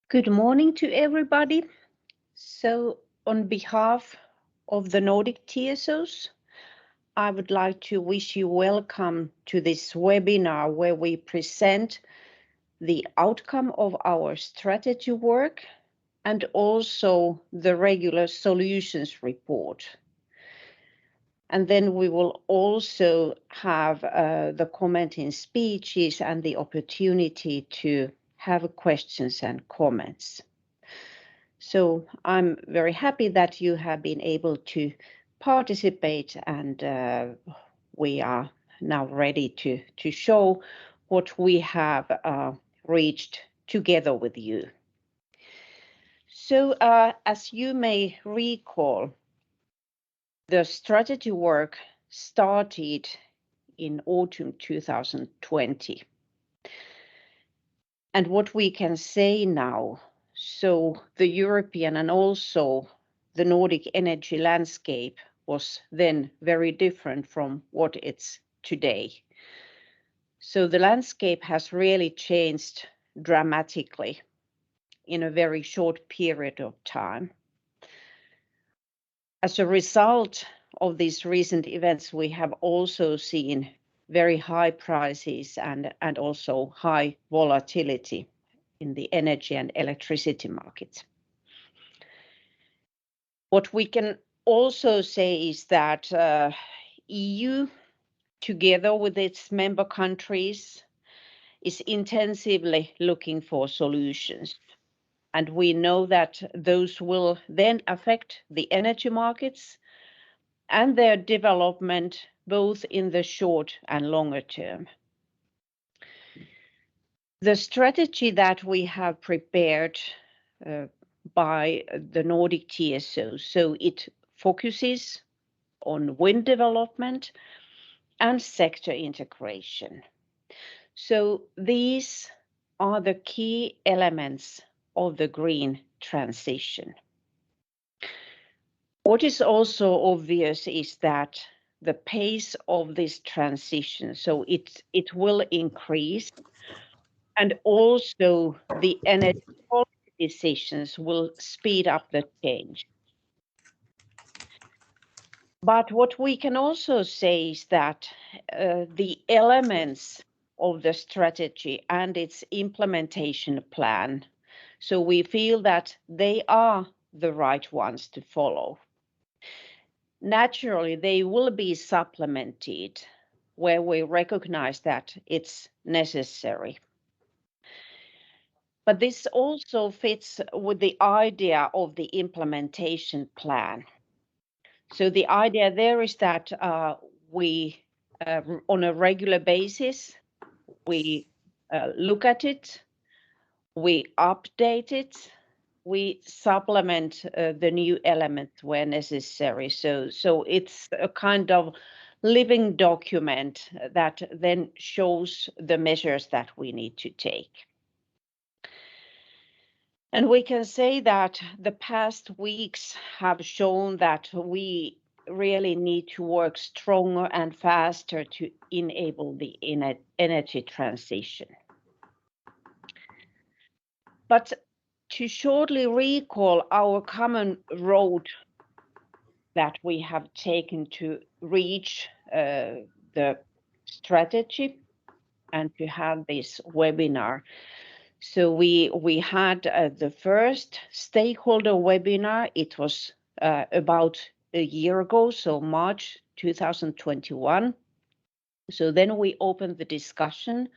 Good morning to everybody. So, on behalf of the Nordic TSOs, I would like to wish you welcome to this webinar where we present the outcome of our strategy work and also the regular solutions report. And then we will also have the commenting speeches and the opportunity to have questions and comments. So I'm very happy that you have been able to participate, and we are now ready to show what we have reached together with you. So as you may recall, the strategy work started in autumn 2020. And what we can say now, so the European and also the Nordic energy landscape was then very different from what it's today. So the landscape has really changed dramatically in a very short period of time. As a result of these recent events, we have also seen very high prices and also high volatility in the energy and electricity markets. What we can also say is that EU, together with its member countries, is intensively looking for solutions. And we know that those will then affect the energy markets and their development, both in the short and longer term. The strategy that we have prepared by the Nordic TSO, so it focuses on wind development and sector integration. So these are the key elements of the green transition. What is also obvious is that the pace of this transition, so it will increase, and also the energy policy decisions will speed up the change. But what we can also say is that the elements of the strategy and its implementation plan, so we feel that they are the right ones to follow. Naturally, they will be supplemented where we recognize that it's necessary. But this also fits with the idea of the implementation plan. So the idea there is that we, on a regular basis, we look at it, we update it, we supplement the new elements where necessary. So it's a kind of living document that then shows the measures that we need to take. And we can say that the past weeks have shown that we really need to work stronger and faster to enable the energy transition. But to shortly recall our common road that we have taken to reach the strategy and to have this webinar. So we had the first stakeholder webinar. It was about a year ago, so March 2021. So then we opened the discussion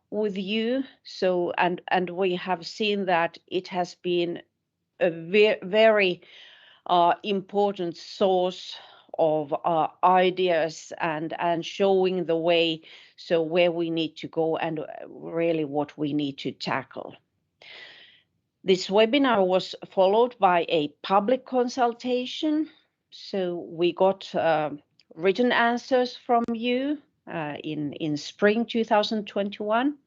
with you. So and we have seen that it has been a very important source of ideas and showing the way, so where we need to go and really what we need to tackle. This webinar was followed by a public consultation. So we got written answers from you in spring 2021.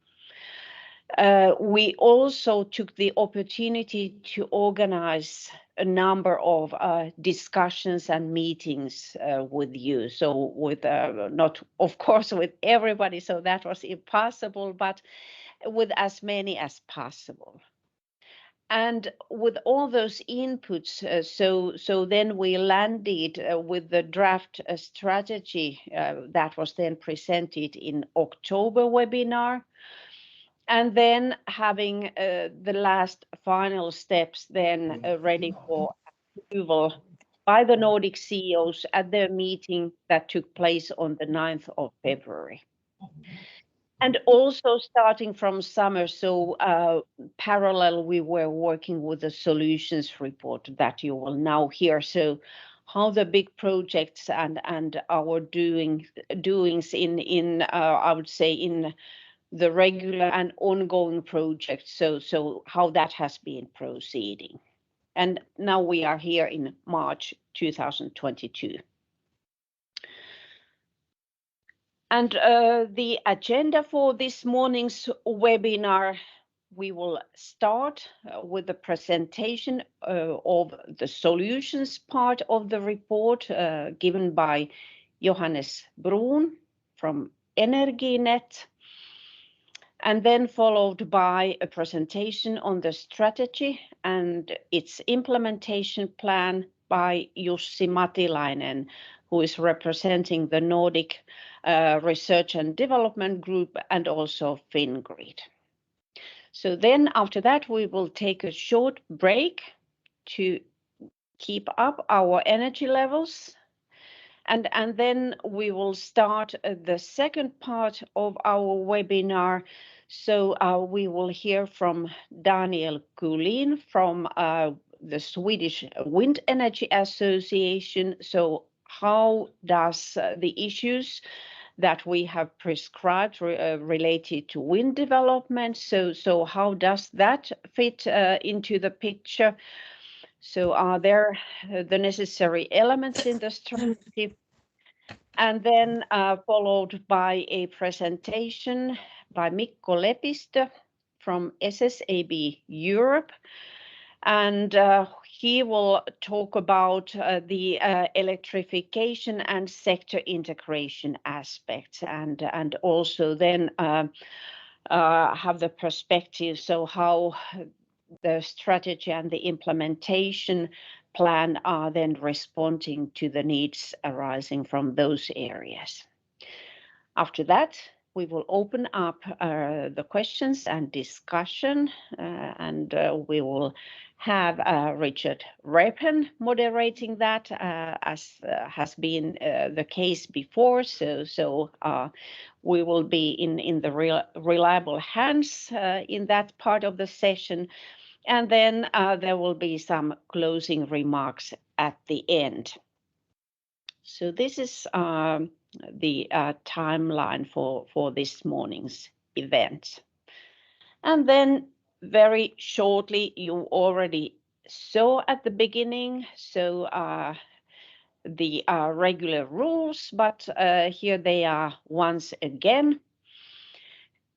We also took the opportunity to organize a number of discussions and meetings with you. So with not, of course, with everybody, so that was impossible, but with as many as possible. And with all those inputs, so then we landed with the draft strategy that was then presented in October webinar. And then having the last final steps then ready for approval by the Nordic CEOs at their meeting that took place on the 9th of February. And also starting from summer, so parallel, we were working with the solutions report that you will now hear. So how the big projects and our doings in I would say in the regular and ongoing projects, so how that has been proceeding. And now we are here in March 2022. And the agenda for this morning's webinar, we will start with the presentation of the solutions part of the report given by Johannes Brun from Energinet, and then followed by a presentation on the strategy and its implementation plan by Jussi Matilainen, who is representing the Nordic Research and Development Group and also Fingrid. So then after that, we will take a short break to keep up our energy levels. And then we will start the second part of our webinar. So we will hear from Daniel Kulin from the Swedish Wind Energy Association. So how does the issues that we have prescribed related to wind development, so how does that fit into the picture? So are there the necessary elements in the strategy? And then followed by a presentation by Mikko Lepistö from SSAB Europe. And he will talk about the electrification and sector integration aspects, and also then have the perspective, so how the strategy and the implementation plan are then responding to the needs arising from those areas. After that, we will open up the questions and discussion, and we will have Richard Repen moderating that, as has been the case before. So we will be in the reliable hands in that part of the session. And then there will be some closing remarks at the end. So this is the timeline for this morning's event. And then very shortly, you already saw at the beginning, so the regular rules, but here they are once again.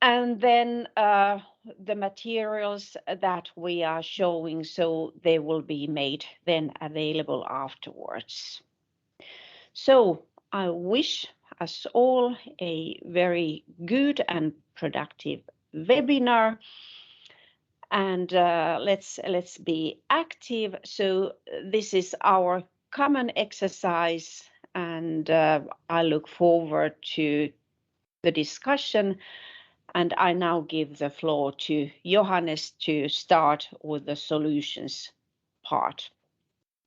And then the materials that we are showing, so they will be made then available afterwards. So I wish us all a very good and productive webinar, and let's be active. So this is our common exercise, and I look forward to the discussion. And I now give the floor to Johannes to start with the solutions part.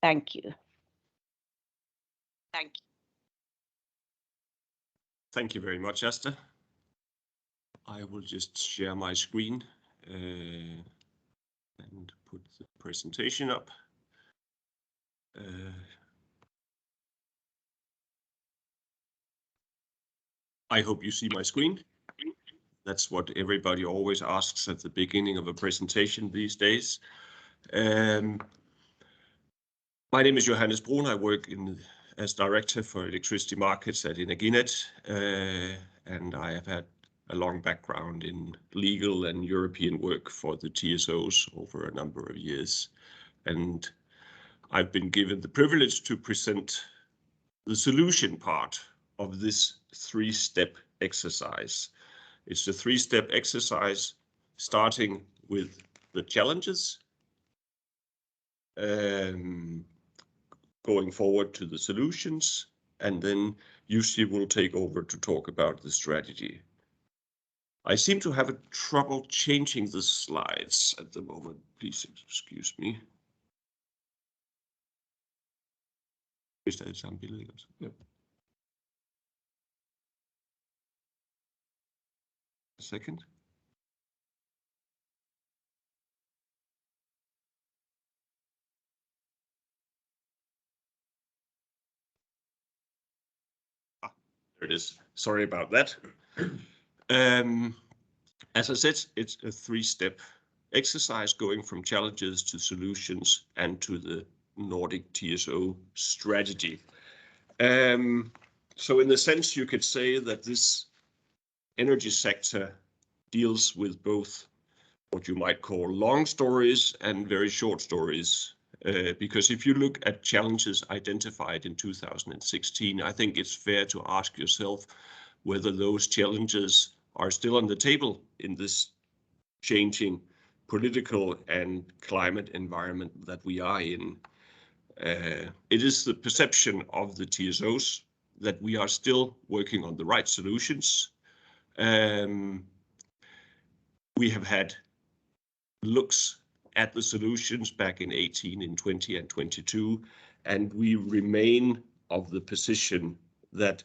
Thank you. Thank you. Thank you very much, Asta. I will just share my screen and put the presentation up. I hope you see my screen. That's what everybody always asks at the beginning of a presentation these days. My name is Johannes Brun. I work as Director for Electricity Markets at Energinet, and I have had a long background in legal and European work for the TSOs over a number of years. And I've been given the privilege to present the solution part of this three-step exercise. It's a three-step exercise starting with the challenges, going forward to the solutions, and then Jussi will take over to talk about the strategy. I seem to have a trouble changing the slides at the moment. Please excuse me. Is that some billeder? Yep. A second. There it is. Sorry about that. As I said, it's a three-step exercise going from challenges to solutions and to the Nordic TSO strategy. So in the sense, you could say that this energy sector deals with both what you might call long stories and very short stories. Because if you look at challenges identified in 2016, I think it's fair to ask yourself whether those challenges are still on the table in this changing political and climate environment that we are in. It is the perception of the TSOs that we are still working on the right solutions. We have had looks at the solutions back in 18, in 20 and 22, and we remain of the position that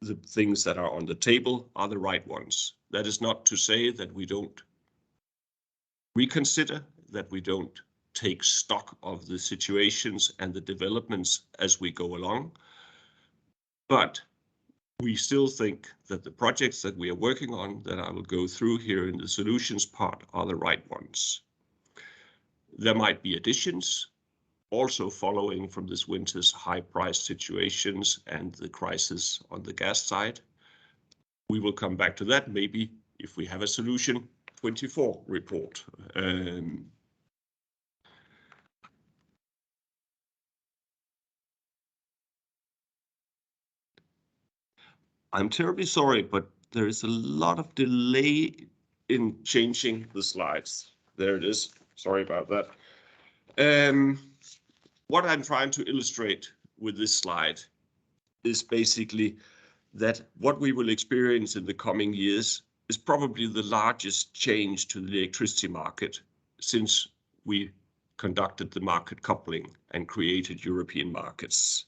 the things that are on the table are the right ones. That is not to say that we don't reconsider, that we don't take stock of the situations and the developments as we go along, but we still think that the projects that we are working on, that I will go through here in the solutions part, are the right ones. There might be additions, also following from this winter's high price situations and the crisis on the gas side. We will come back to that maybe if we have a solution 24 report. I'm terribly sorry, but there is a lot of delay in changing the slides. There it is. Sorry about that. What I'm trying to illustrate with this slide is basically that what we will experience in the coming years is probably the largest change to the electricity market since we conducted the market coupling and created European markets.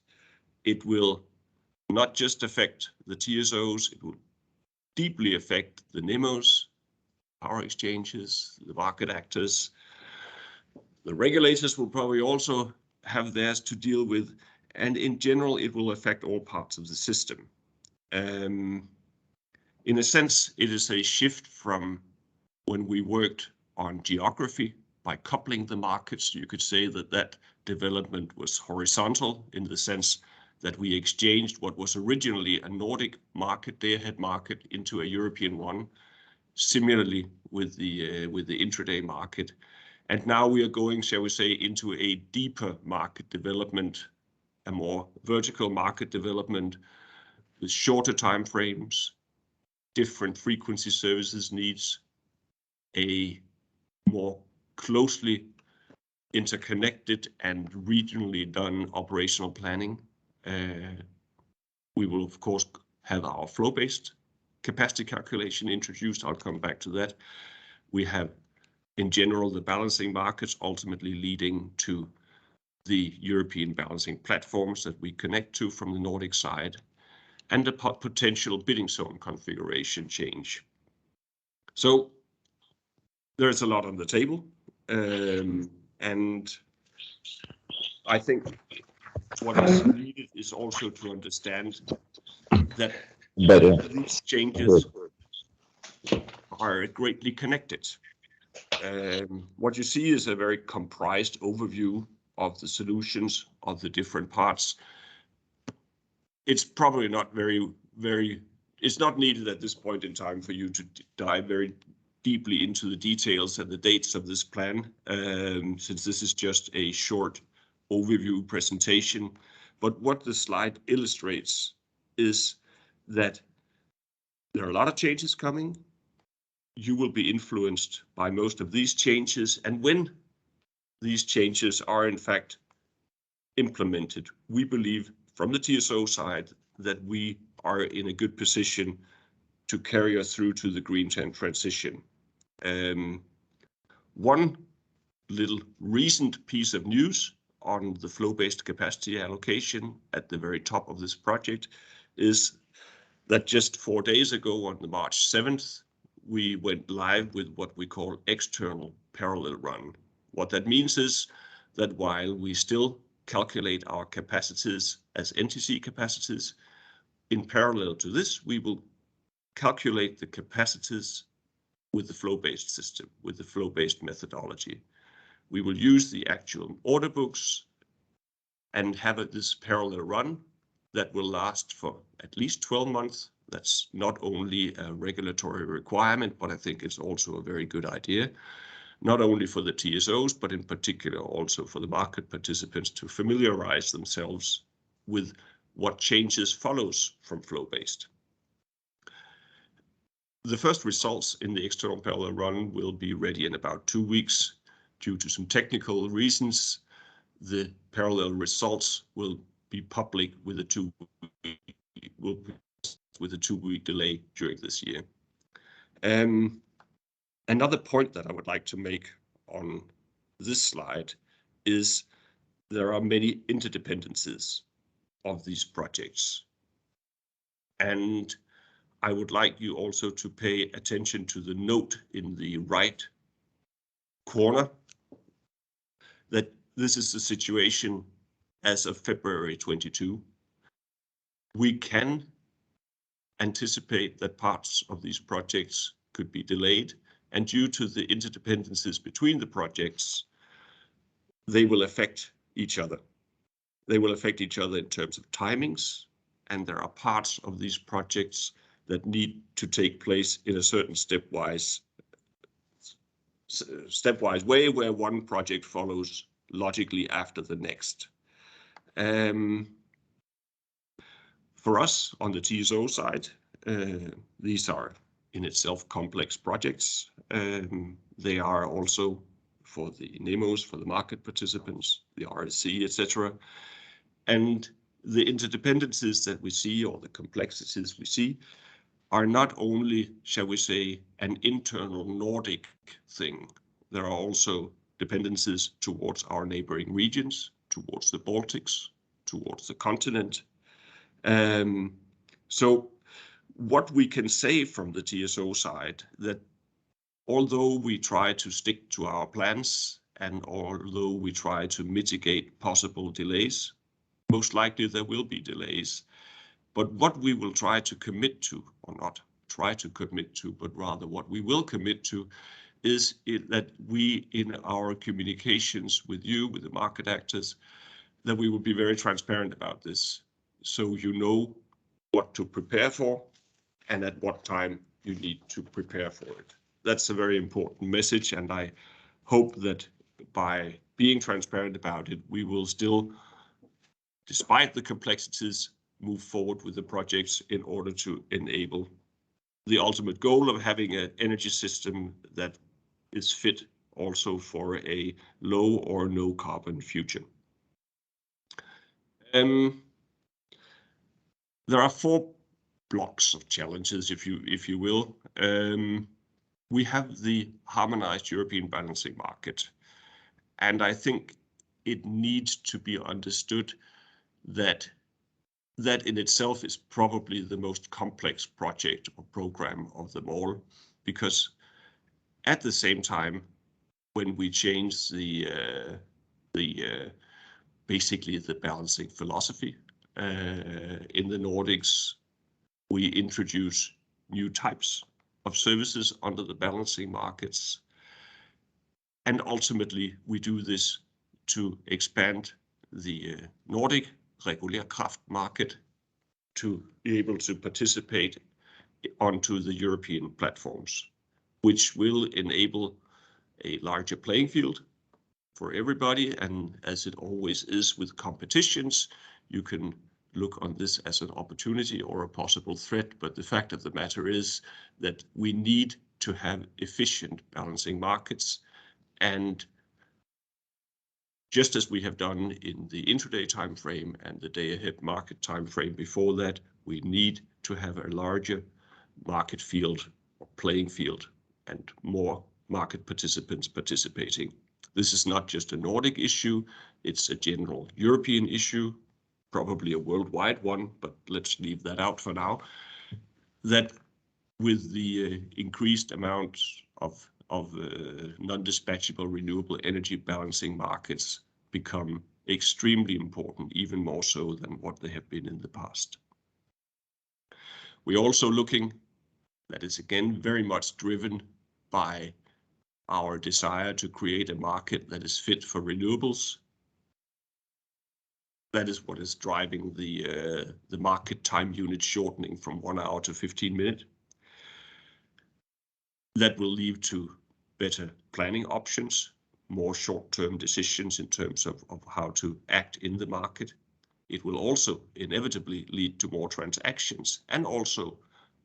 It will not just affect the TSOs, it will deeply affect the NEMOs, power exchanges, the market actors. The regulators will probably also have theirs to deal with, and in general, it will affect all parts of the system. In a sense, it is a shift from when we worked on geography by coupling the markets. You could say that that development was horizontal in the sense that we exchanged what was originally a Nordic market, day-ahead market, into a European one, similarly with the intraday market. And now we are going, shall we say, into a deeper market development, a more vertical market development with shorter time frames, different frequency services needs, a more closely interconnected and regionally done operational planning. We will, of course, have our flow-based capacity calculation introduced. I'll come back to that. We have, in general, the balancing markets ultimately leading to the European balancing platforms that we connect to from the Nordic side, and a potential bidding zone configuration change. So there's a lot on the table, and I think what is needed is also to understand that these changes are greatly connected. What you see is a very comprised overview of the solutions of the different parts. It's probably not it's not needed at this point in time for you to dive very deeply into the details and the dates of this plan, since this is just a short overview presentation. But what the slide illustrates is that there are a lot of changes coming. You will be influenced by most of these changes, and when these changes are in fact implemented, we believe from the TSO side that we are in a good position to carry us through to the green transition. One little recent piece of news on the flow-based capacity allocation at the very top of this project is that just 4 days ago, on the March 7th, we went live with what we call external parallel run. What that means is that while we still calculate our capacities as NTC capacities, in parallel to this, we will calculate the capacities with the flow-based system, with the flow-based methodology. We will use the actual order books and have this parallel run that will last for at least 12 months. That's not only a regulatory requirement, but I think it's also a very good idea, not only for the TSOs, but in particular also for the market participants to familiarize themselves with what changes follows from flow-based. The first results in the external parallel run will be ready in about 2 weeks. Due to some technical reasons, the parallel results will be public with a 2-week delay during this year. Another point that I would like to make on this slide is there are many interdependencies of these projects. And I would like you also to pay attention to the note in the right corner that this is the situation as of February 22. We can anticipate that parts of these projects could be delayed, and due to the interdependencies between the projects, they will affect each other. They will affect each other in terms of timings, and there are parts of these projects that need to take place in a certain stepwise way where one project follows logically after the next. For us on the TSO side, these are in itself complex projects. They are also for the NEMOs, for the market participants, the RSC, etc. And the interdependencies that we see, or the complexities we see, are not only, shall we say, an internal Nordic thing. There are also dependencies towards our neighboring regions, towards the Baltics, towards the continent. So what we can say from the TSO side, that although we try to stick to our plans and although we try to mitigate possible delays, most likely there will be delays. But what we will try to commit to, or not try to commit to, but rather what we will commit to, is that we, in our communications with you, with the market actors, that we will be very transparent about this. So you know what to prepare for and at what time you need to prepare for it. That's a very important message, and I hope that by being transparent about it, we will still, despite the complexities, move forward with the projects in order to enable the ultimate goal of having an energy system that is fit also for a low or no carbon future. There are 4 blocks of challenges, if you will. We have the harmonized European balancing market, and I think it needs to be understood that in itself is probably the most complex project or program of them all, because at the same time, when we change basically the balancing philosophy in the Nordics, we introduce new types of services under the balancing markets, and ultimately we do this to expand the Nordic regular kraft market to be able to participate onto the European platforms, which will enable a larger playing field for everybody. And as it always is with competitions, you can look on this as an opportunity or a possible threat. But the fact of the matter is that we need to have efficient balancing markets, and just as we have done in the intraday time frame and the day-ahead market time frame before that, we need to have a larger market field or playing field and more market participants participating. This is not just a Nordic issue, it's a general European issue, probably a worldwide one, but let's leave that out for now. That with the increased amount of non-dispatchable renewable energy balancing markets become extremely important, even more so than what they have been in the past. We're also looking, that is again very much driven by our desire to create a market that is fit for renewables. That is what is driving the market time unit shortening from 1 hour to 15 minutes. That will lead to better planning options, more short-term decisions in terms of how to act in the market. It will also inevitably lead to more transactions, and also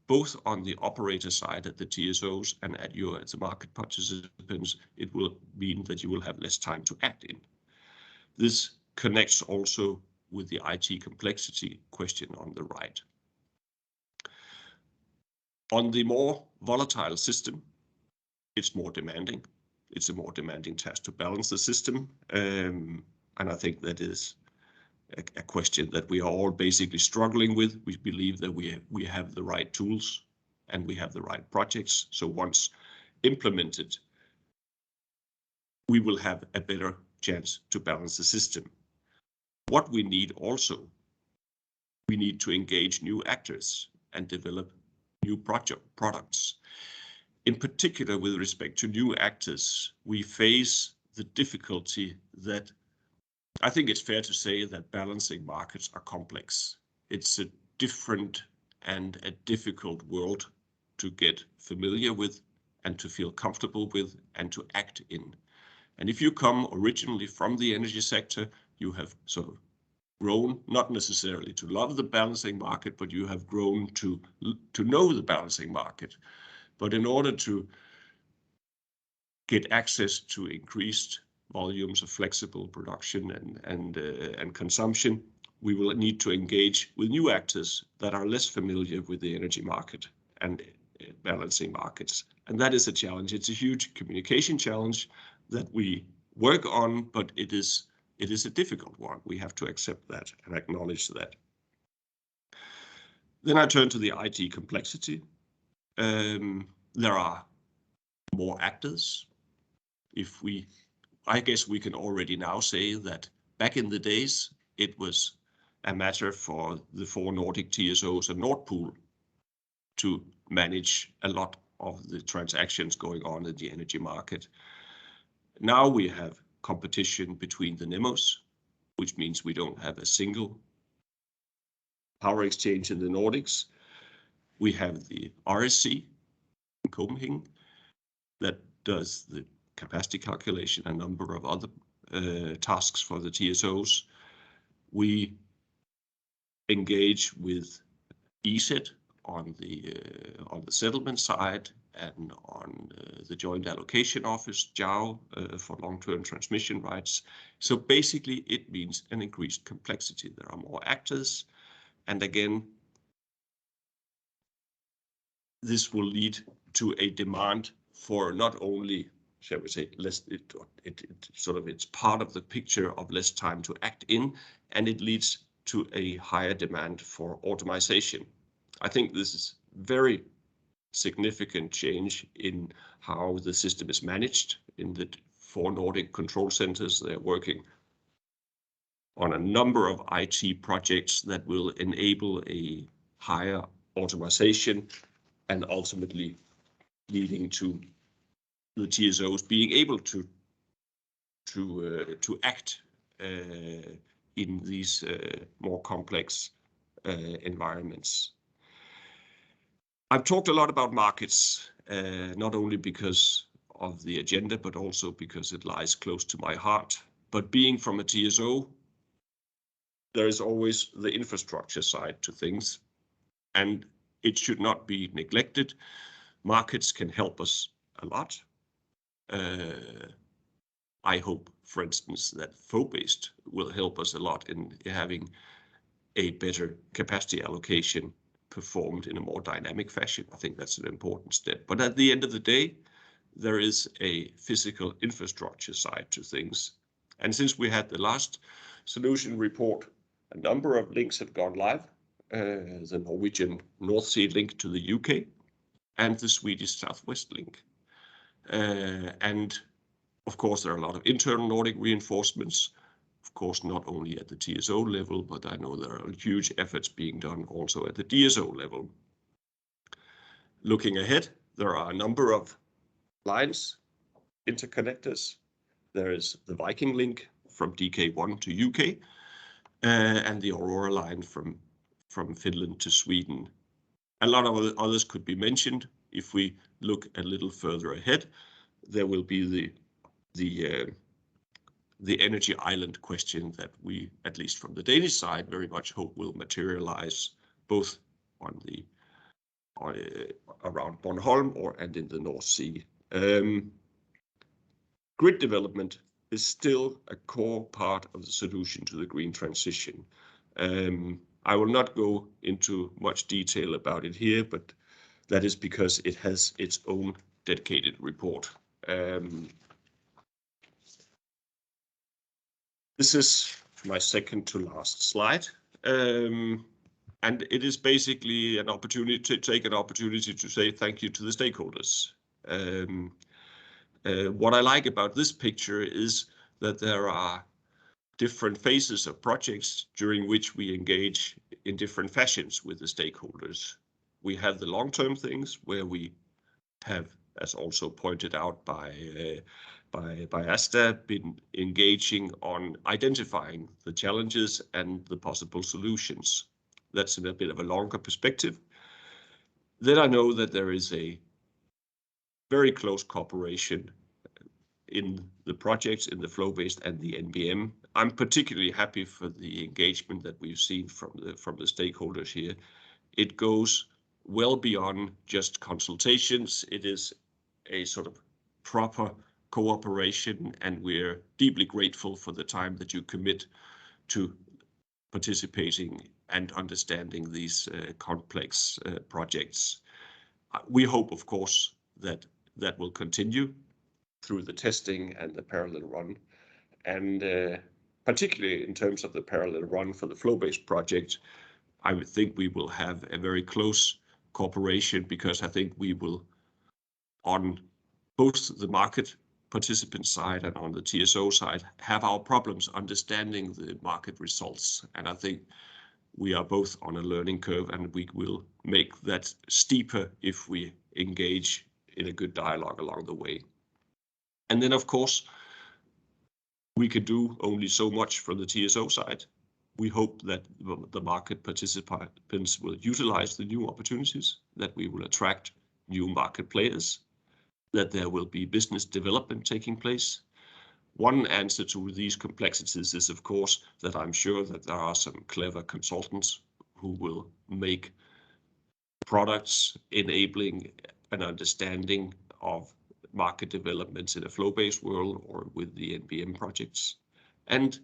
both on the operator side at the TSOs and at you as the market participants, it will mean that you will have less time to act in. This connects also with the IT complexity question on the right. On the more volatile system, it's more demanding. It's a more demanding task to balance the system. And I think that is a question that we are all basically struggling with. We believe that we have the right tools and we have the right projects. So once implemented, we will have a better chance to balance the system. What we need also, we need to engage new actors and develop new products. In particular, with respect to new actors, we face the difficulty that I think it's fair to say that balancing markets are complex. It's a different and a difficult world to get familiar with and to feel comfortable with and to act in. And if you come originally from the energy sector, you have sort of grown, not necessarily to love the balancing market, but you have grown to know the balancing market. But in order to get access to increased volumes of flexible production and consumption, we will need to engage with new actors that are less familiar with the energy market and balancing markets. And that is a challenge. It's a huge communication challenge that we work on, but it is a difficult one. We have to accept that and acknowledge that. Then I turn to the IT complexity. There are more actors. I guess we can already now say that back in the days, it was a matter for the 4 Nordic TSOs and Nord Pool to manage a lot of the transactions going on in the energy market. Now we have competition between the NEMOs, which means we don't have a single power exchange in the Nordics. We have the RSC in Copenhagen that does the capacity calculation, a number of other tasks for the TSOs. We engage with ESET on the settlement side and on the Joint Allocation Office, JAO, for long-term transmission rights. So basically, it means an increased complexity. There are more actors, and again, this will lead to a demand for not only, shall we say, less. It's part of the picture of less time to act in, and it leads to a higher demand for automation. I think this is very significant change in how the system is managed in the 4 Nordic control centers. They're working on a number of IT projects that will enable a higher automation and ultimately leading to the TSOs being able to act in these more complex environments. I've talked a lot about markets, not only because of the agenda, but also because it lies close to my heart. But being from a TSO, there is always the infrastructure side to things, and it should not be neglected. Markets can help us a lot. I hope, for instance, that flow-based will help us a lot in having a better capacity allocation performed in a more dynamic fashion. I think that's an important step. But at the end of the day, there is a physical infrastructure side to things. And since we had the last solution report, a number of links have gone live. The Norwegian North Sea link to the UK and the Swedish Southwest link. And of course, there are a lot of internal Nordic reinforcements. Of course, not only at the TSO level, but I know there are huge efforts being done also at the DSO level. Looking ahead, there are a number of lines, interconnectors. There is the Viking link from DK1 to UK, and the Aurora line from Finland to Sweden. A lot of others could be mentioned. If we look a little further ahead, there will be the energy island question that we, at least from the Danish side, very much hope will materialize both on around Bornholm and in the North Sea. Grid development is still a core part of the solution to the green transition. I will not go into much detail about it here, but that is because it has its own dedicated report. This is my second to last slide. And it is basically an opportunity to say thank you to the stakeholders. What I like about this picture is that there are different phases of projects during which we engage in different fashions with the stakeholders. We have the long-term things where we have, as also pointed out by Asta, been engaging on identifying the challenges and the possible solutions. That's in a bit of a longer perspective. Then I know that there is a very close cooperation in the projects, in the flow-based and the NBM. I'm particularly happy for the engagement that we've seen from the stakeholders here. It goes well beyond just consultations. It is a sort of proper cooperation, and we're deeply grateful for the time that you commit to participating and understanding these complex projects. We hope, of course, that will continue through the testing and the parallel run. And particularly in terms of the parallel run for the flow-based project, I would think we will have a very close cooperation, because I think we will, on both the market participant side and on the TSO side, have our problems understanding the market results. And I think we are both on a learning curve, and we will make that steeper if we engage in a good dialogue along the way. And then, of course, we can do only so much from the TSO side. We hope that the market participants will utilize the new opportunities, that we will attract new market players, that there will be business development taking place. One answer to these complexities is, of course, that I'm sure that there are some clever consultants who will make products enabling an understanding of market developments in a flow-based world or with the NBM projects. And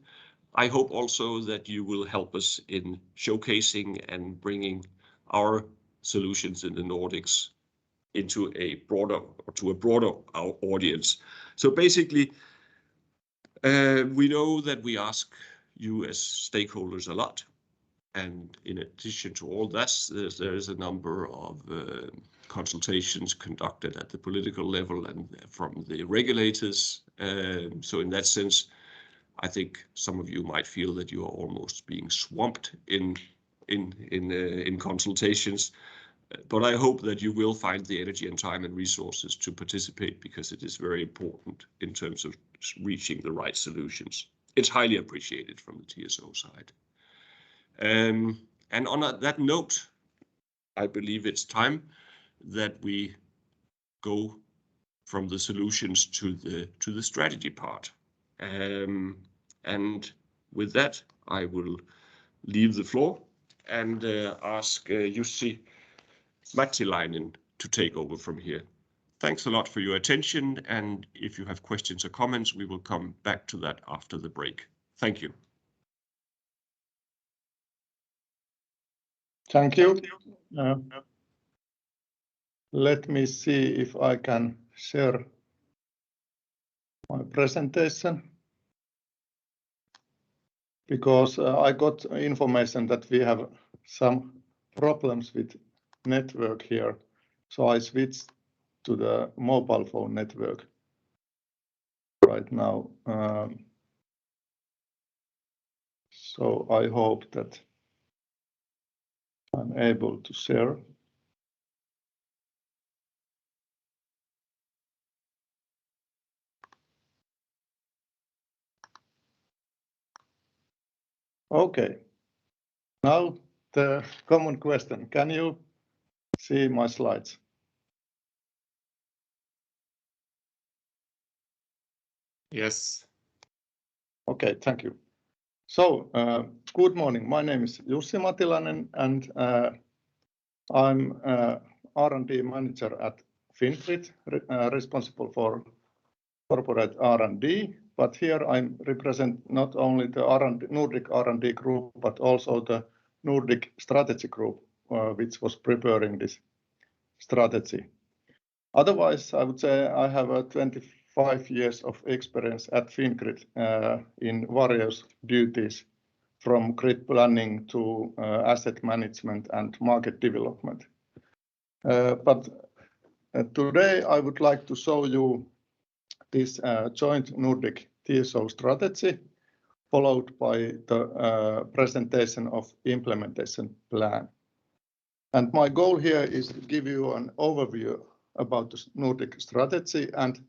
I hope also that you will help us in showcasing and bringing our solutions in the Nordics into a broader audience. So basically, we know that we ask you as stakeholders a lot. And in addition to all that, there is a number of consultations conducted at the political level and from the regulators. So in that sense, I think some of you might feel that you are almost being swamped in consultations. But I hope that you will find the energy and time and resources to participate, because it is very important in terms of reaching the right solutions. It's highly appreciated from the TSO side. And on that note, I believe it's time that we go from the solutions to the strategy part. And with that, I will leave the floor and ask Jussi Mattilainen to take over from here. Thanks a lot for your attention, and if you have questions or comments, we will come back to that after the break. Thank you. Thank you. Let me see if I can share my presentation, because I got information that we have some problems with network here. So I switched to the mobile phone network right now. So I hope that I'm able to share. Okay. Now the common question. Can you see my slides? Yes. Okay, thank you. So, good morning. My name is Jussi Matilainen, and I'm R&D manager at Fingrid, responsible for corporate R&D. But here I represent not only the Nordic R&D group, but also the Nordic strategy group, which was preparing this strategy. Otherwise, I would say I have 25 years of experience at Fingrid in various duties, from grid planning to asset management and market development. But today I would like to show you this joint Nordic TSO strategy, followed by the presentation of implementation plan. And my goal here is to give you an overview about the Nordic strategy and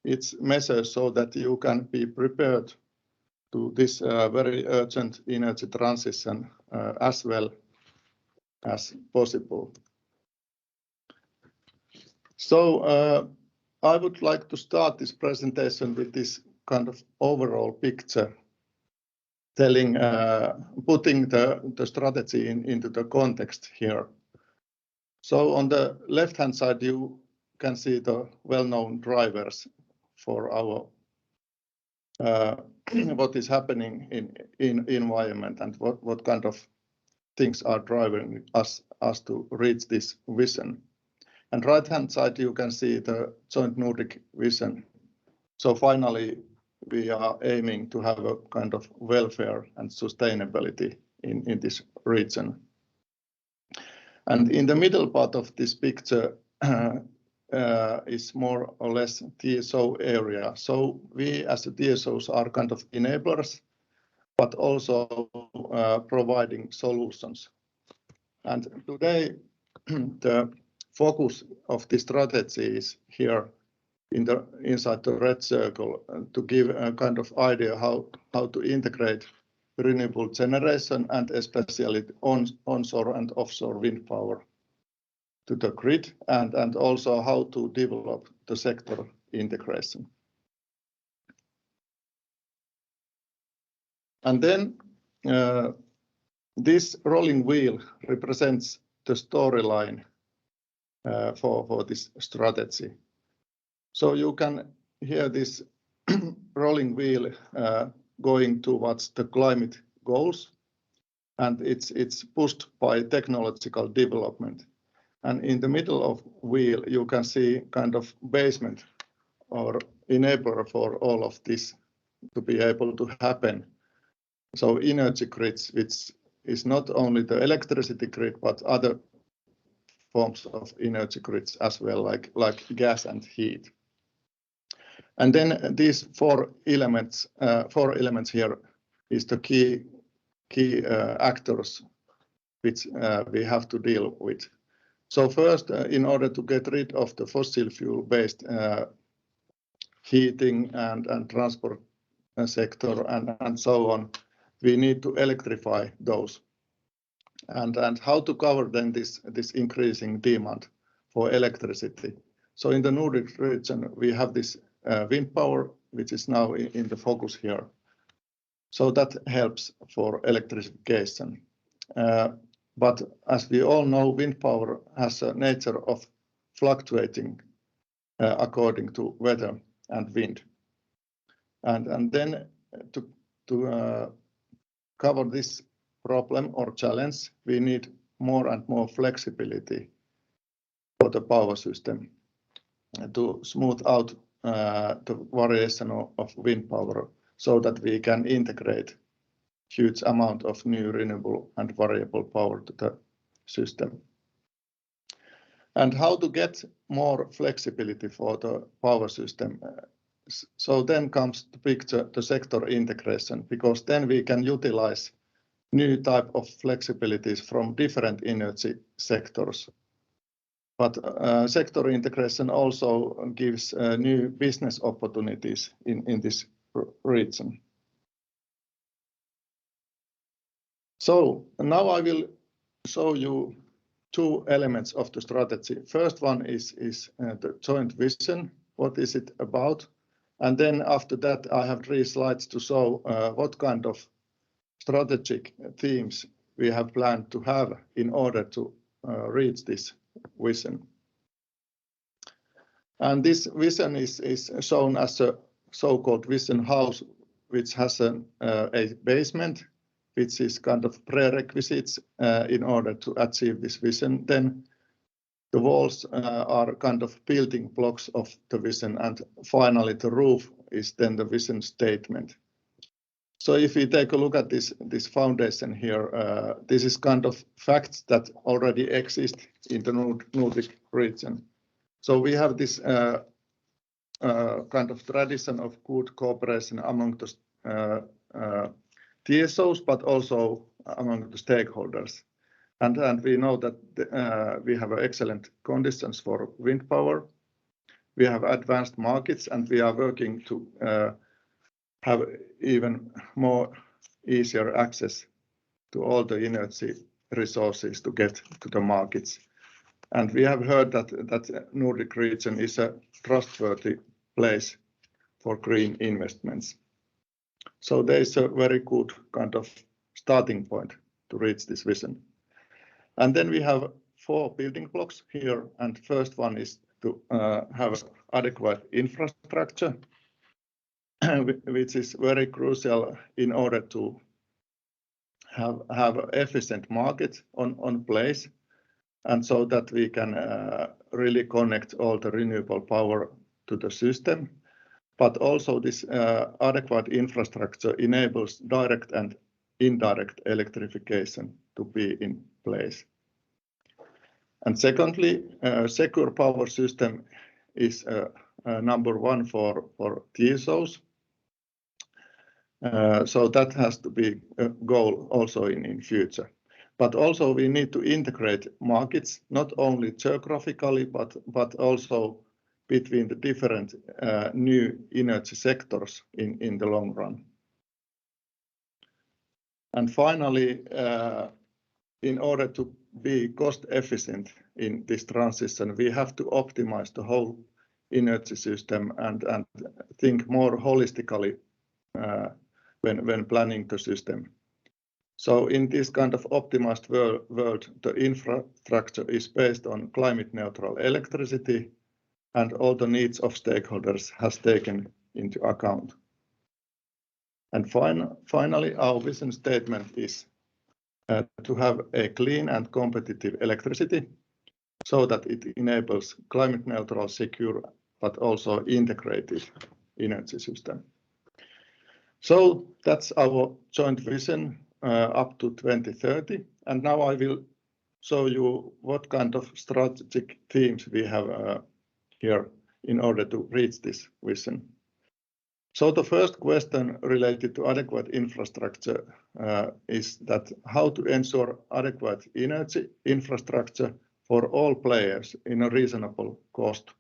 its measures, so that you can be prepared to this very urgent energy transition as well as possible. So I would like to start this presentation with this kind of overall picture, telling, putting the strategy into the context here. So on the left-hand side, you can see the well-known drivers for our what is happening in environment and what kind of things are driving us to reach this vision. And right-hand side, you can see the joint Nordic vision. So finally, we are aiming to have a kind of welfare and sustainability in this region. And in the middle part of this picture is more or less TSO area. So we as the TSOs are kind of enablers, but also providing solutions. And today, the focus of the strategy is here inside the red circle, to give a kind of idea how to integrate renewable generation and especially onshore and offshore wind power to the grid, and also how to develop the sector integration. And then this rolling wheel represents the storyline for this strategy. So you can hear this rolling wheel going towards the climate goals, and it's pushed by technological development. And in the middle of wheel, you can see kind of basement or enabler for all of this to be able to happen. So energy grids, which is not only the electricity grid, but other forms of energy grids as well, like gas and heat. And then these four elements here is the key actors which we have to deal with. So first, in order to get rid of the fossil fuel-based heating and transport sector and so on, we need to electrify those. And how to cover then this increasing demand for electricity. So in the Nordic region, we have this wind power, which is now in the focus here. So that helps for electrification. But as we all know, wind power has a nature of fluctuating according to weather and wind. And then to cover this problem or challenge, we need more and more flexibility for the power system to smooth out the variation of wind power so that we can integrate huge amount of new renewable and variable power to the system. And how to get more flexibility for the power system? So then comes the picture, the sector integration, because then we can utilize new type of flexibilities from different energy sectors. But sector integration also gives new business opportunities in this region. So now I will show you two elements of the strategy. First one is the joint vision. What is it about? And then after that, I have 3 slides to show what kind of strategic themes we have planned to have in order to reach this vision. And this vision is shown as a so-called vision house, which has a basement, which is kind of prerequisites in order to achieve this vision. Then the walls are kind of building blocks of the vision, and finally the roof is then the vision statement. So if we take a look at this foundation here, this is kind of facts that already exist in the Nordic region. So we have this kind of tradition of good cooperation among the TSOs, but also among the stakeholders. And we know that we have excellent conditions for wind power. We have advanced markets, and we are working to have even more easier access to all the energy resources to get to the markets. And we have heard that Nordic region is a trustworthy place for green investments. So there is a very good kind of starting point to reach this vision. And then we have 4 building blocks here. And first one is to have adequate infrastructure, which is very crucial in order to have efficient market on place, and so that we can really connect all the renewable power to the system. But also this adequate infrastructure enables direct and indirect electrification to be in place. And secondly, secure power system is number 1 for TSOs. So that has to be a goal also in future. But also we need to integrate markets, not only geographically, but also between the different new energy sectors in the long run. And finally, in order to be cost efficient in this transition, we have to optimize the whole energy system and think more holistically when planning the system. So in this kind of optimized world, the infrastructure is based on climate neutral electricity, and all the needs of stakeholders has taken into account. And finally, our vision statement is to have a clean and competitive electricity so that it enables climate neutral, secure, but also integrated energy system. So that's our joint vision up to 2030. And now I will show you what kind of strategic themes we have here in order to reach this vision. So the first question related to adequate infrastructure is that how to ensure adequate energy infrastructure for all players in a reasonable cost.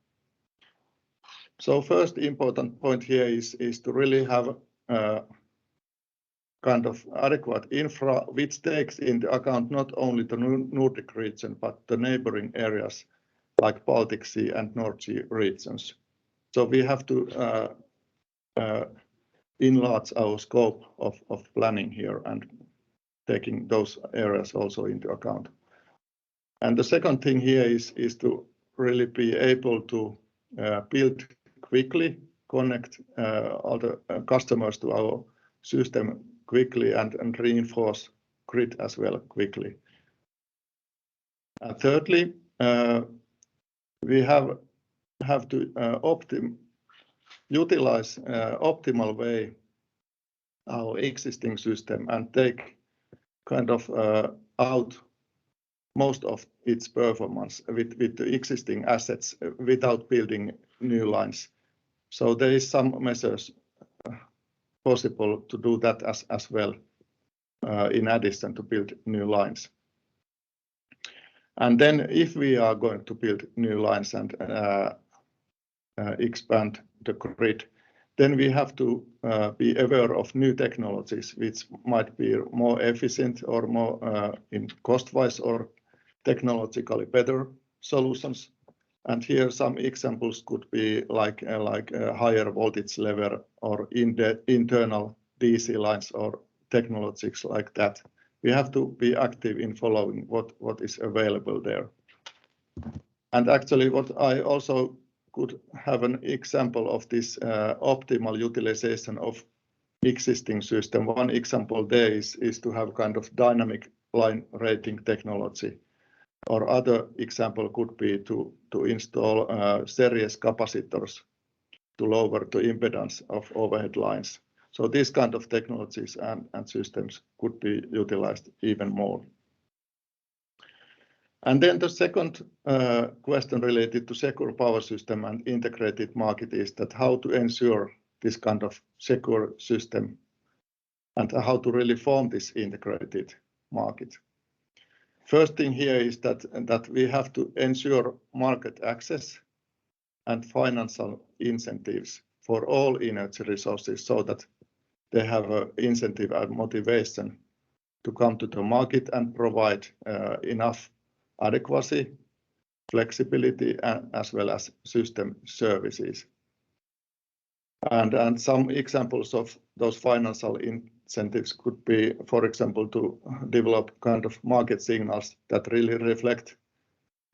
So first important point here is to really have kind of adequate infra which takes into account not only the Nordic region but the neighboring areas like Baltic Sea and North Sea regions. So we have to enlarge our scope of planning here and taking those areas also into account. And the second thing here is to really be able to build quickly, connect all the customers to our system quickly, and reinforce grid as well quickly. Thirdly, we have to utilize optimal way our existing system and take kind of out most of its performance with the existing assets without building new lines. So there is some measures possible to do that as well, in addition to build new lines. And then if we are going to build new lines and expand the grid, then we have to be aware of new technologies which might be more efficient or more in cost-wise or technologically better solutions. And here some examples could be like a higher voltage level or internal DC lines or technologies like that. We have to be active in following what is available there. And actually what I also could have an example of this optimal utilization of existing system. One example there is to have kind of dynamic line rating technology. Or other example could be to install series capacitors to lower the impedance of overhead lines. So these kind of technologies and systems could be utilized even more. And then the second question related to secure power system and integrated market is that how to ensure this kind of secure system and how to really form this integrated market. First thing here is that we have to ensure market access and financial incentives for all energy resources so that they have an incentive and motivation to come to the market and provide enough adequacy, flexibility, as well as system services. And some examples of those financial incentives could be, for example, to develop kind of market signals that really reflect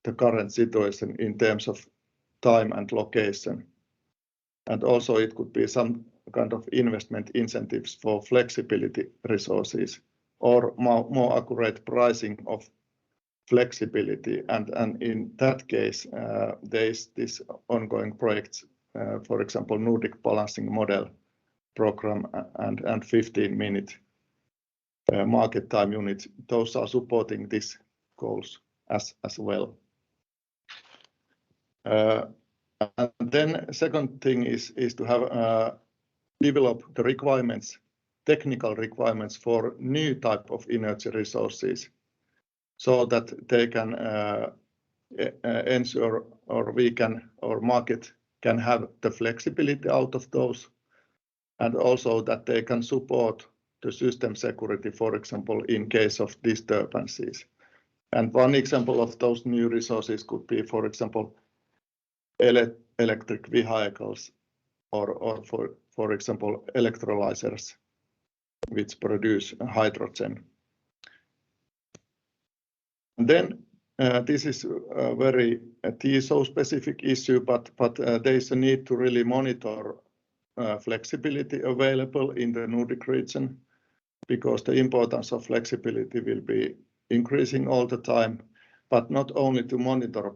the current situation in terms of time and location. And also it could be some kind of investment incentives for flexibility resources or more accurate pricing of flexibility. And in that case, there is this ongoing project, for example, Nordic Balancing Model program and 15-minute market time units. Those are supporting these goals as well. And then second thing is to have develop the requirements, technical requirements for new type of energy resources, so that they can ensure or we can or market can have the flexibility out of those, and also that they can support the system security, for example, in case of disturbances. And one example of those new resources could be, for example, electric vehicles or for example, electrolyzers which produce hydrogen. And then this is a very TSO specific issue, but there is a need to really monitor flexibility available in the Nordic region, because the importance of flexibility will be increasing all the time, but not only to monitor,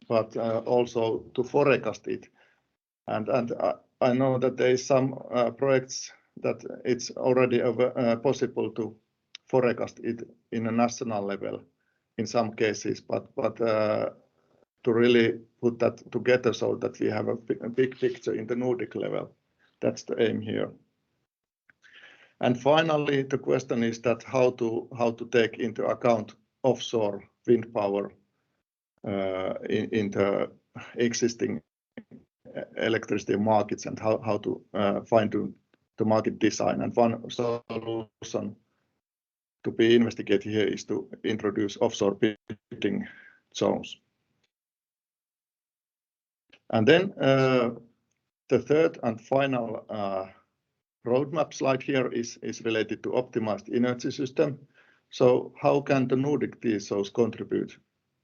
but also to forecast it. And I know that there is some projects that it's already possible to forecast it in a national level in some cases, but to really put that together so that we have a big picture in the Nordic level. That's the aim here. And finally, the question is that how to take into account offshore wind power in the existing electricity markets, and how to fine-tune the market design. And one solution to be investigated here is to introduce offshore bidding zones. And then the third and final roadmap slide here is related to optimized energy system. So how can the Nordic TSOs contribute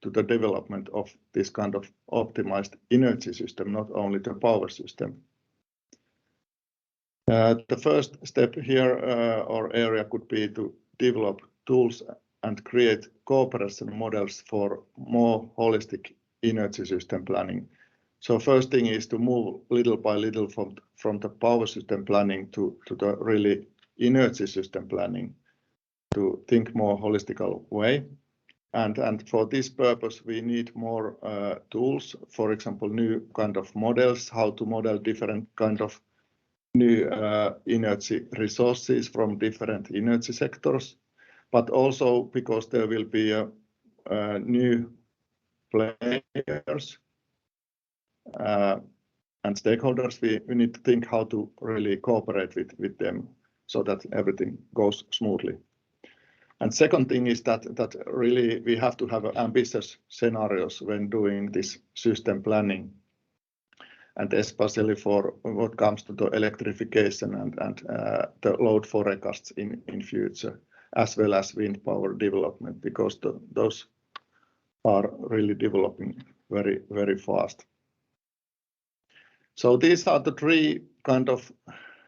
to the development of this kind of optimized energy system, not only the power system. The first step here or area could be to develop tools and create cooperation models for more holistic energy system planning. So first thing is to move little by little from the power system planning to the really energy system planning, to think more holistical way. And for this purpose, we need more tools, for example, new kind of models, how to model different kind of new energy resources from different energy sectors, but also because there will be new players and stakeholders, we need to think how to really cooperate with them so that everything goes smoothly. And second thing is that really we have to have ambitious scenarios when doing this system planning, and especially for what comes to the electrification and the load forecasts in future, as well as wind power development, because those are really developing very, very fast. So these are the three kind of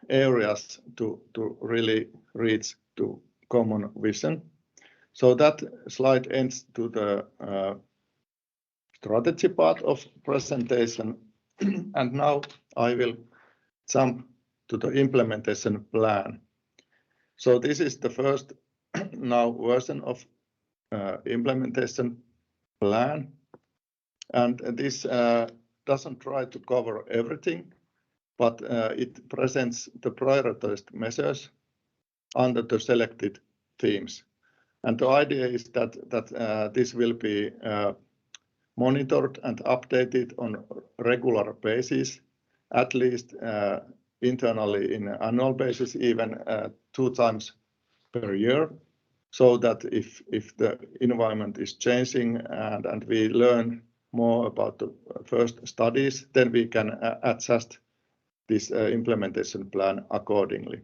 areas to really reach to common vision. So that slide ends to the strategy part of presentation, and now I will jump to the implementation plan. So this is the first now version of implementation plan, and this doesn't try to cover everything, but it presents the prioritized measures under the selected themes. And the idea is that this will be monitored and updated on a regular basis, at least internally in an annual basis, even 2 times per year, so that if the environment is changing and we learn more about the first studies, then we can adjust this implementation plan accordingly.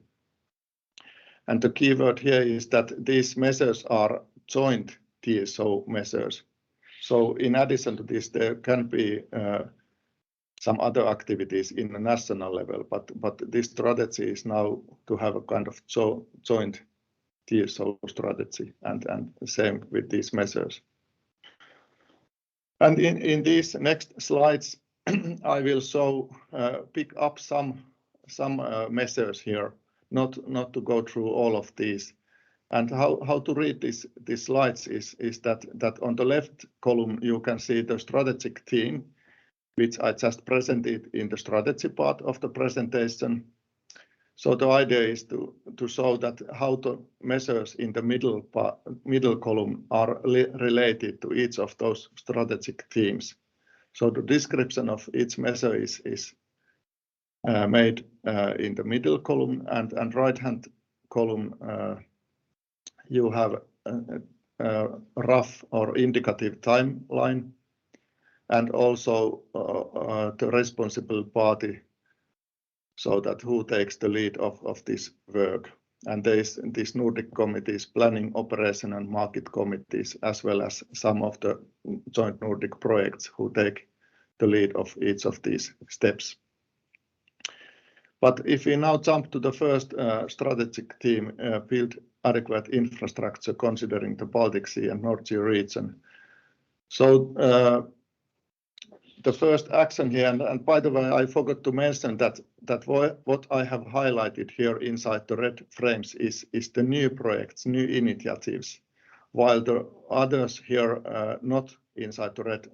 And the keyword here is that these measures are joint TSO measures. So in addition to this, there can be some other activities in the national level, but this strategy is now to have a kind of joint TSO strategy, and same with these measures. And in these next slides, I will pick up some measures here, not to go through all of these. And how to read these slides is that on the left column you can see the strategic theme, which I just presented in the strategy part of the presentation. So the idea is to show that how the measures in the middle column are related to each of those strategic themes. So the description of each measure is made in the middle column, and right-hand column you have a rough or indicative timeline, and also the responsible party, so that who takes the lead of this work. And there's these Nordic committees, planning, operation and market committees, as well as some of the joint Nordic projects who take the lead of each of these steps. But if we now jump to the first strategic theme, build adequate infrastructure considering the Baltic Sea and North Sea region. So the first action here, and by the way, I forgot to mention that what I have highlighted here inside the red frames is the new projects, new initiatives, while the others here not inside the red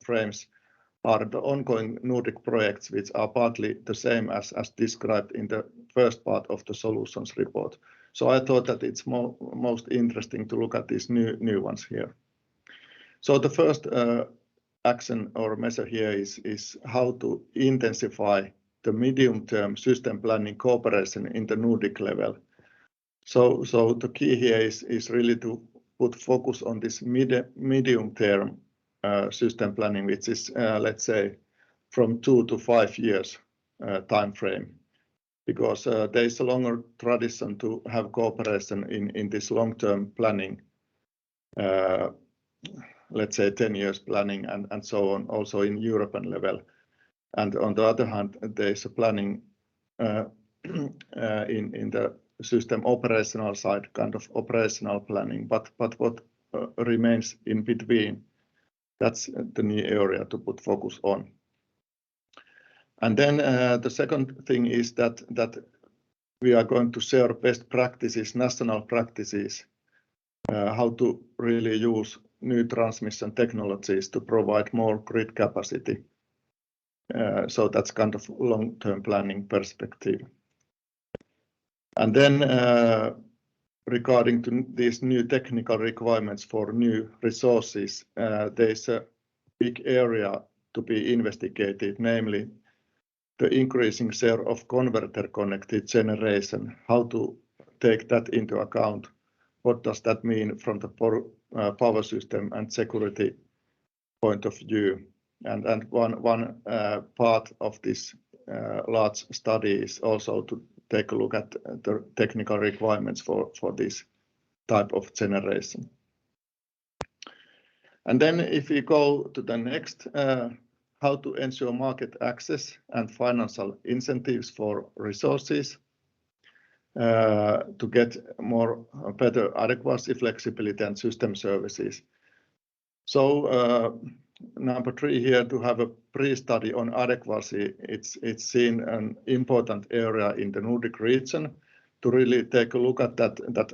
frames are the ongoing Nordic projects, which are partly the same as described in the first part of the solutions report. So I thought that it's most interesting to look at these new ones here. So the first action or measure here is how to intensify the medium-term system planning cooperation in the Nordic level. So the key here is really to put focus on this medium-term system planning, which is let's say from 2 to 5 years time frame, because there is a longer tradition to have cooperation in this long-term planning let's say 10 years planning and so on, also in European level. And on the other hand, there is a planning in the system operational side, kind of operational planning, but what remains in between, that's the new area to put focus on. And then the second thing is that we are going to share best practices, national practices, how to really use new transmission technologies to provide more grid capacity. So that's kind of long-term planning perspective. And then regarding to these new technical requirements for new resources, there's a big area to be investigated, namely the increasing share of converter-connected generation, how to take that into account. What does that mean from the power system and security point of view? And one part of this large study is also to take a look at the technical requirements for this type of generation. And then if we go to the next, how to ensure market access and financial incentives for resources to get better adequacy, flexibility, and system services. So number 3 here, to have a pre-study on adequacy, it's seen an important area in the Nordic region to really take a look at that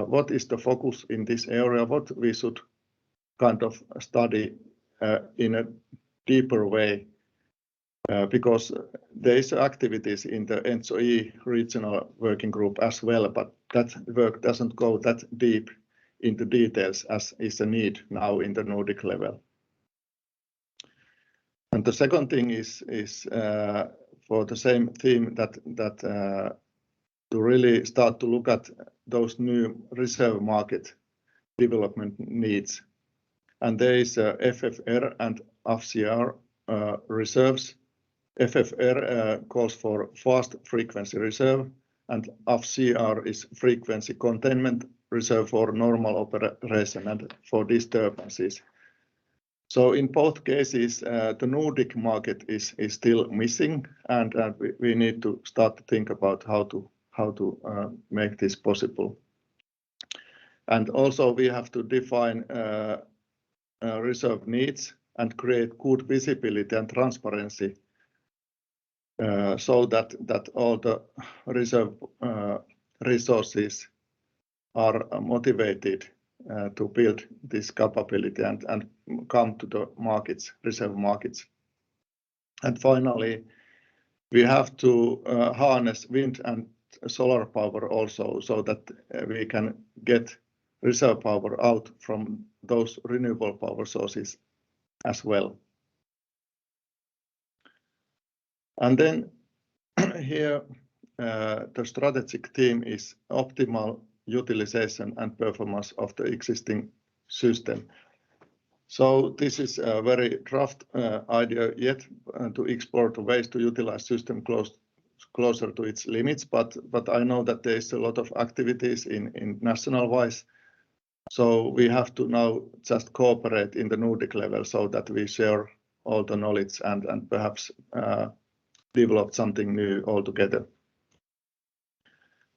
what is the focus in this area, what we should kind of study in a deeper way, because there is activities in the NSOE regional working group as well, but that work doesn't go that deep into details as is a need now in the Nordic level. And the second thing is for the same theme that to really start to look at those new reserve market development needs. And there is FFR and FCR reserves. FFR calls for fast frequency reserve, and FCR is frequency containment reserve for normal operation and for disturbances. So in both cases, the Nordic market is still missing, and we need to start to think about how to make this possible. And also we have to define reserve needs and create good visibility and transparency so that all the reserve resources are motivated to build this capability and come to the markets, reserve markets. And finally, we have to harness wind and solar power also, so that we can get reserve power out from those renewable power sources as well. And then here the strategic theme is optimal utilization and performance of the existing system. So this is a very draft idea yet to explore the ways to utilize system closer to its limits, but I know that there is a lot of activities in national wise. So we have to now just cooperate in the Nordic level so that we share all the knowledge and perhaps develop something new altogether.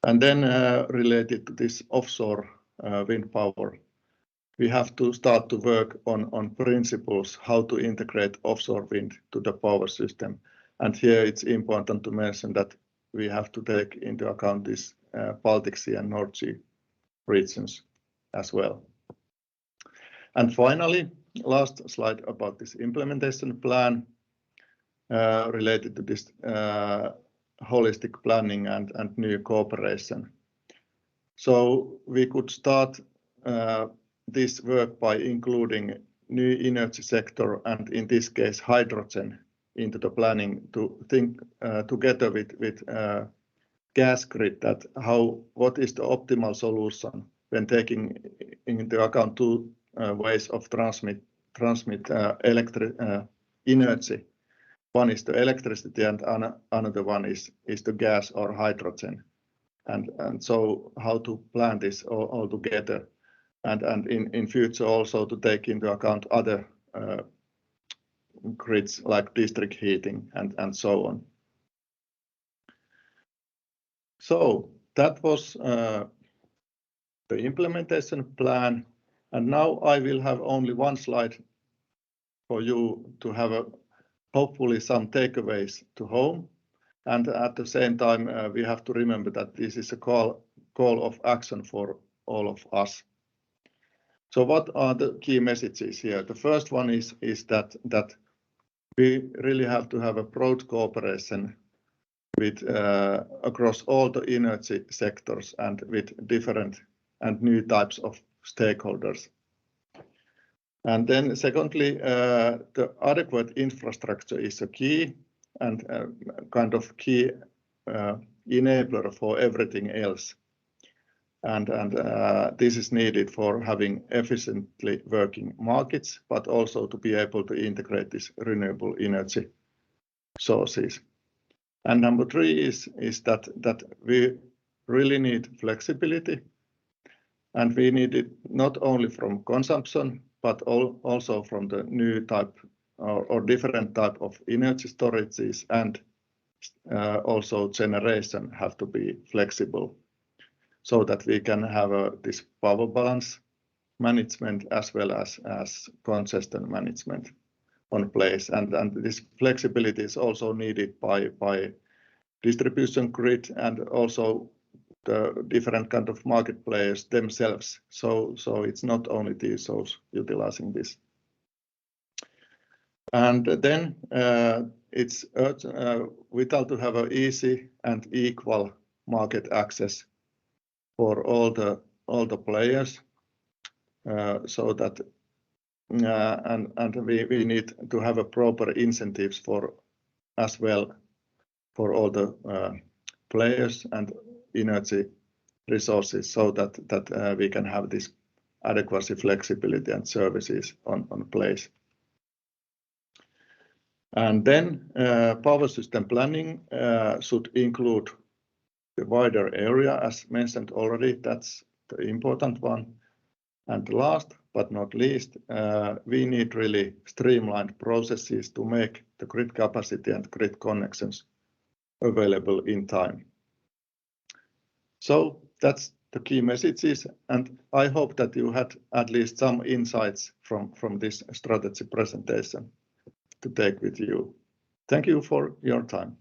And then related to this offshore wind power, we have to start to work on principles how to integrate offshore wind to the power system. And here it's important to mention that we have to take into account this Baltic Sea and North Sea regions as well. And finally, last slide about this implementation plan related to this holistic planning and new cooperation. So we could start this work by including new energy sector and in this case hydrogen into the planning to think together with gas grid that what is the optimal solution when taking into account two ways of transmit energy. One is the electricity and another one is the gas or hydrogen. And so how to plan this all together. and in future also to take into account other grids like district heating and so on. So that was the implementation plan, and now I will have only one slide for you to have hopefully some takeaways to home, and at the same time we have to remember that this is a call of action for all of us. So what are the key messages here? The first one is that we really have to have a broad cooperation with across all the energy sectors and with different and new types of stakeholders. And then secondly, the adequate infrastructure is a key and kind of key enabler for everything else. And this is needed for having efficiently working markets, but also to be able to integrate these renewable energy sources. And number three is that we really need flexibility, and we need it not only from consumption, but also from the new type or different type of energy storages, and also generation have to be flexible, so that we can have this power balance management as well as congestion management on place. And this flexibility is also needed by distribution grid and also the different kind of market players themselves. So it's not only TSOs utilizing this. And then it's vital to have an easy and equal market access for all the players, so that and we need to have a proper incentives for as well for all the players and energy resources, so that we can have this adequacy, flexibility and services on place. And then power system planning should include the wider area, as mentioned already. That's the important one. And last but not least, we need really streamlined processes to make the grid capacity and grid connections available in time. So that's the key messages, and I hope that you had at least some insights from this strategy presentation to take with you. Thank you for your time.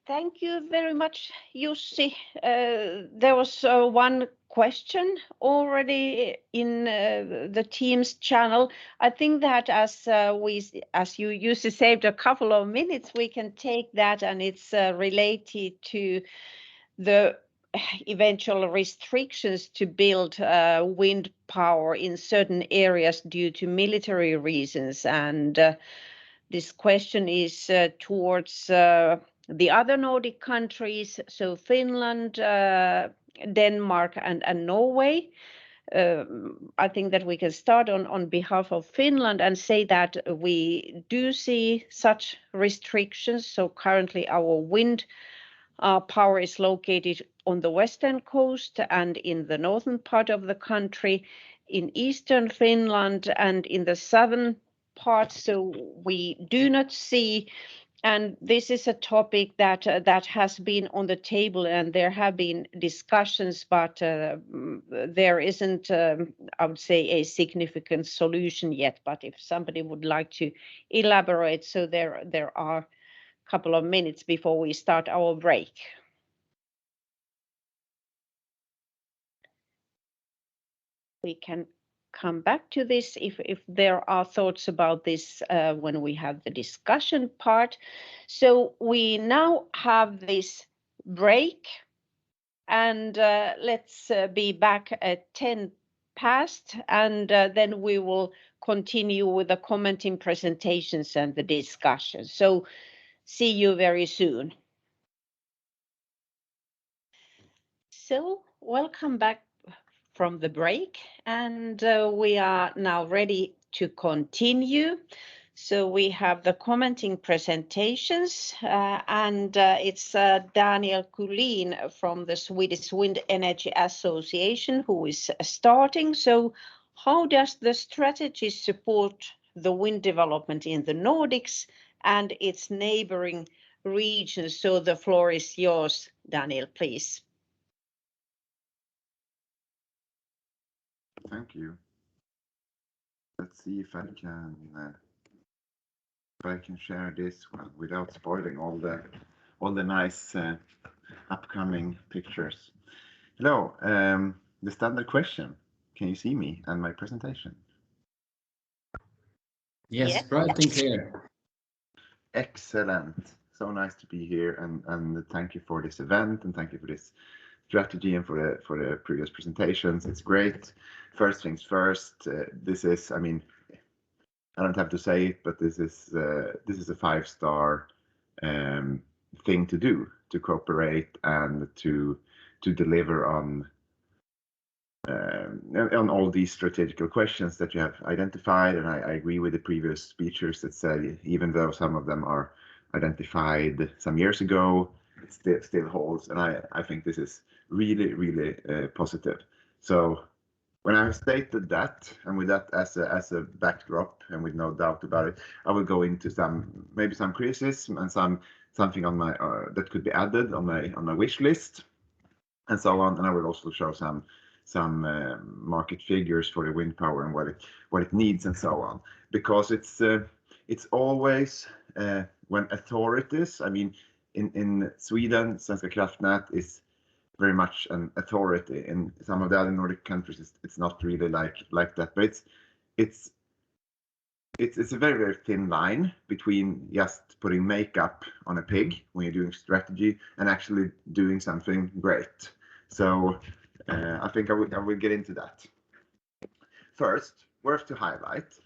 Thank you very much, Jussi. There was one question already in the Teams channel. I think that as you Jussi saved a couple of minutes, we can take that, and it's related to the eventual restrictions to build wind power in certain areas due to military reasons. And this question is towards the other Nordic countries, so Finland, Denmark and Norway. I think that we can start on behalf of Finland and say that we do see such restrictions. So currently our wind power is located on the western coast and in the northern part of the country, in eastern Finland and in the southern part. So we do not see, and this is a topic that has been on the table, and there have been discussions, but there isn't, I would say, a significant solution yet. But if somebody would like to elaborate, so there are a couple of minutes before we start our break. We can come back to this if there are thoughts about this when we have the discussion part. So we now have this break, and let's be back at 10 past, and then we will continue with the commenting presentations and the discussion. So see you very soon. So welcome back from the break, and we are now ready to continue. So we have the commenting presentations, and it's Daniel Kulin from the Swedish Wind Energy Association who is starting. So how does the strategy support the wind development in the Nordics and its neighboring regions? So the floor is yours, Daniel, please. Thank you. Let's see if I can share this one without spoiling all the nice upcoming pictures. Hello. The standard question: can you see me and my presentation? Yes, Yeah. bright and clear. Excellent. So nice to be here, and thank you for this event, and thank you for this strategy and for the previous presentations. It's great. First things first. This is, I mean, I don't have to say it, but this is a 5-star thing to do, to cooperate and to deliver on all these strategical questions that you have identified. And I agree with the previous speakers that said, even though some of them are identified some years ago, it still holds. And I think this is really, really positive. So when I've stated that, and with that as a backdrop, and with no doubt about it, I will go into maybe some criticism and something on my that could be added on my wish list, and so on. And I will also show some market figures for the wind power and what it needs and so on, because it's always when authorities, I mean, in Sweden, Svenska kraftnät is very much an authority. In some of the other Nordic countries, it's not really like that, but it's a very, very thin line between just putting makeup on a pig when you're doing strategy and actually doing something great. So I think I will get into that. First, worth to highlight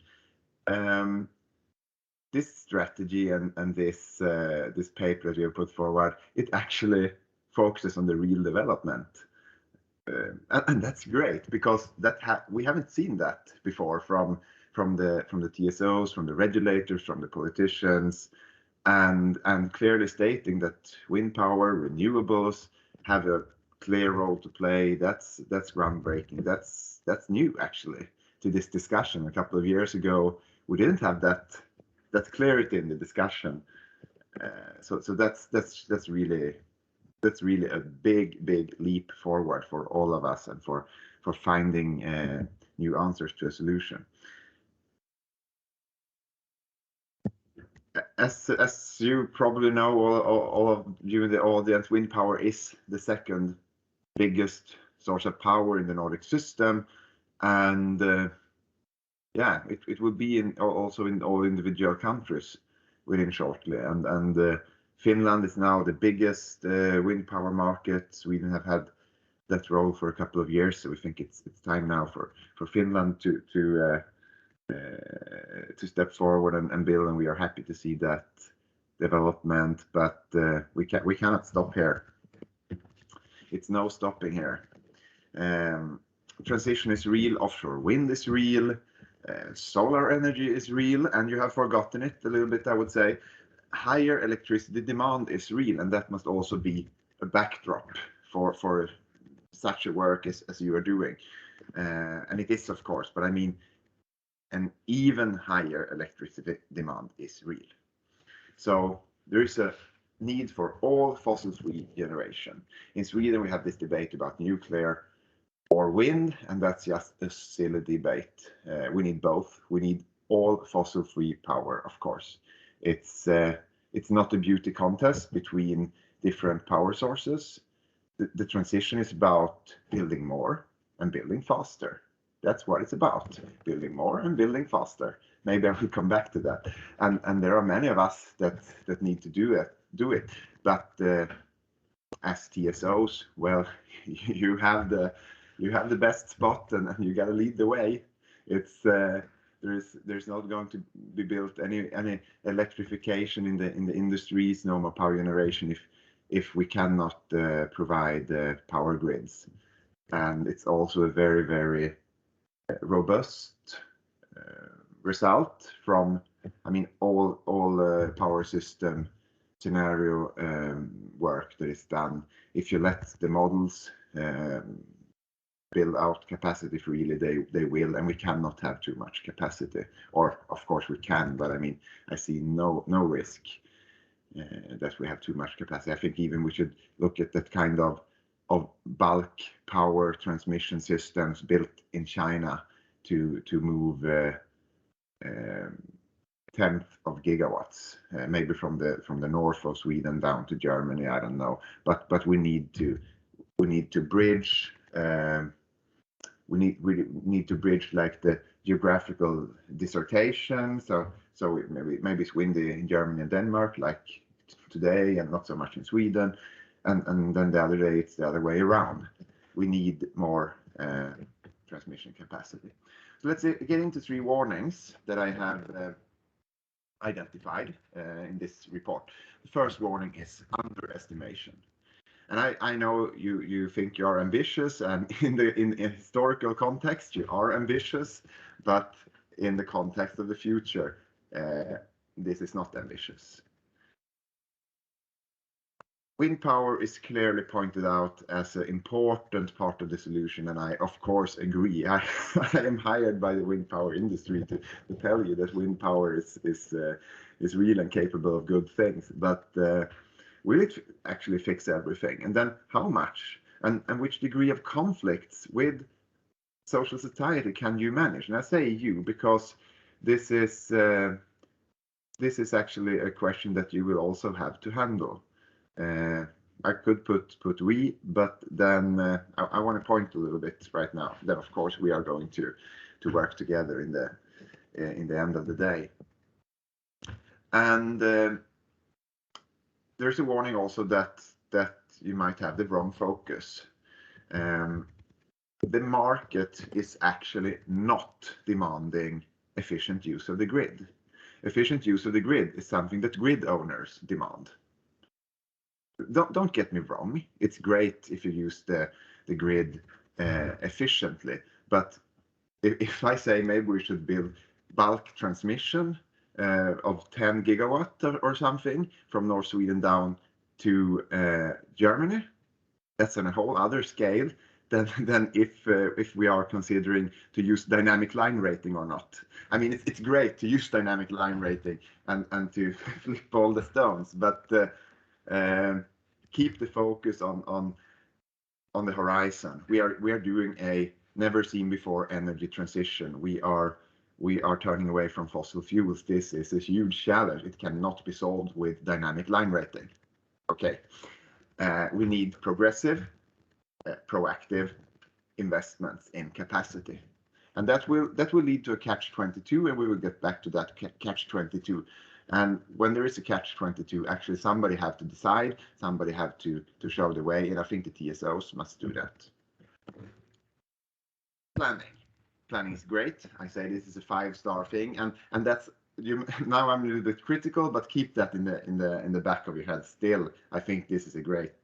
this strategy and this paper that we have put forward. It actually focuses on the real development, and that's great, because we haven't seen that before from the TSOs, from the regulators, from the politicians, and clearly stating that wind power, renewables have a clear role to play. That's groundbreaking. That's new actually to this discussion. A couple of years ago, we didn't have that clarity in the discussion. So that's really a big leap forward for all of us, and for finding new answers to a solution. As you probably know, all of you in the audience, wind power is the second biggest source of power in the Nordic system, and yeah, it will be also in all individual countries within shortly, and Finland is now the biggest wind power market. Sweden have had that role for a couple of years, so we think it's time now for Finland to step forward and build, and we are happy to see that development. But we cannot stop here. It's no stopping here. Transition is real. Offshore wind is real. Solar energy is real, and you have forgotten it a little bit, I would say. Higher electricity demand is real, and that must also be a backdrop for such a work as you are doing. And it is, of course, but I mean, an even higher electricity demand is real. So there is a need for all fossil-free generation. In Sweden, we have this debate about nuclear or wind, and that's just a silly debate. We need both. We need all fossil-free power, of course. It's not a beauty contest between different power sources. The transition is about building more and building faster. That's what it's about, building more and building faster. Maybe I will come back to that. And there are many of us that need to do it. But as TSOs, well, you have the best spot, and you got to lead the way. It's there's not going to be built any electrification in the industries, no more power generation if we cannot provide power grids. And it's also a very, very robust result from I mean, all power system scenario work that is done, if you let the models build out capacity freely, they will, and we cannot have too much capacity. Or of course we can, but I mean, I see no risk that we have too much capacity. I think even we should look at that kind of bulk power transmission systems built in China to move 10th of gigawatts, maybe from the north of Sweden down to Germany. I don't know, but we need to bridge. We need to bridge like the geographical dissertation. So maybe it's windy in Germany and Denmark like today, and not so much in Sweden. And then the other day it's the other way around. We need more transmission capacity. So let's get into 3 warnings that I have identified in this report. The first warning is underestimation. And I know you think you're ambitious, and in historical context you are ambitious, but in the context of the future, this is not ambitious. Wind power is clearly pointed out as an important part of the solution, and I of course agree. I am hired by the wind power industry to tell you that wind power is real and capable of good things, but will it actually fix everything? And then how much? And which degree of conflicts with social society can you manage? And I say you because this is actually a question that you will also have to handle. I could put we, but then I want to point a little bit right now that of course we are going to work together in the end of the day. And there's a warning also that you might have the wrong focus. The market is actually not demanding efficient use of the grid. Efficient use of the grid is something that grid owners demand. Don't get me wrong, it's great if you use the grid efficiently, but if I say maybe we should build bulk transmission of 10 gigawatt or something from North Sweden down to Germany, that's on a whole other scale than if we are considering to use dynamic line rating or not. I mean, it's great to use dynamic line rating and to flip all the stones, but keep the focus on the horizon. We are doing a never seen before energy transition. We are turning away from fossil fuels. This is a huge challenge. It cannot be solved with dynamic line rating. Okay, we need progressive, proactive investments in capacity, and that will lead to a catch-22, and we will get back to that catch-22. And when there is a catch-22, actually somebody have to decide, somebody have to show the way, and I think the TSOs must do that. Planning is great. I say this is a 5-star thing, and that's now I'm a little bit critical, but keep that in the back of your head. Still, I think this is a great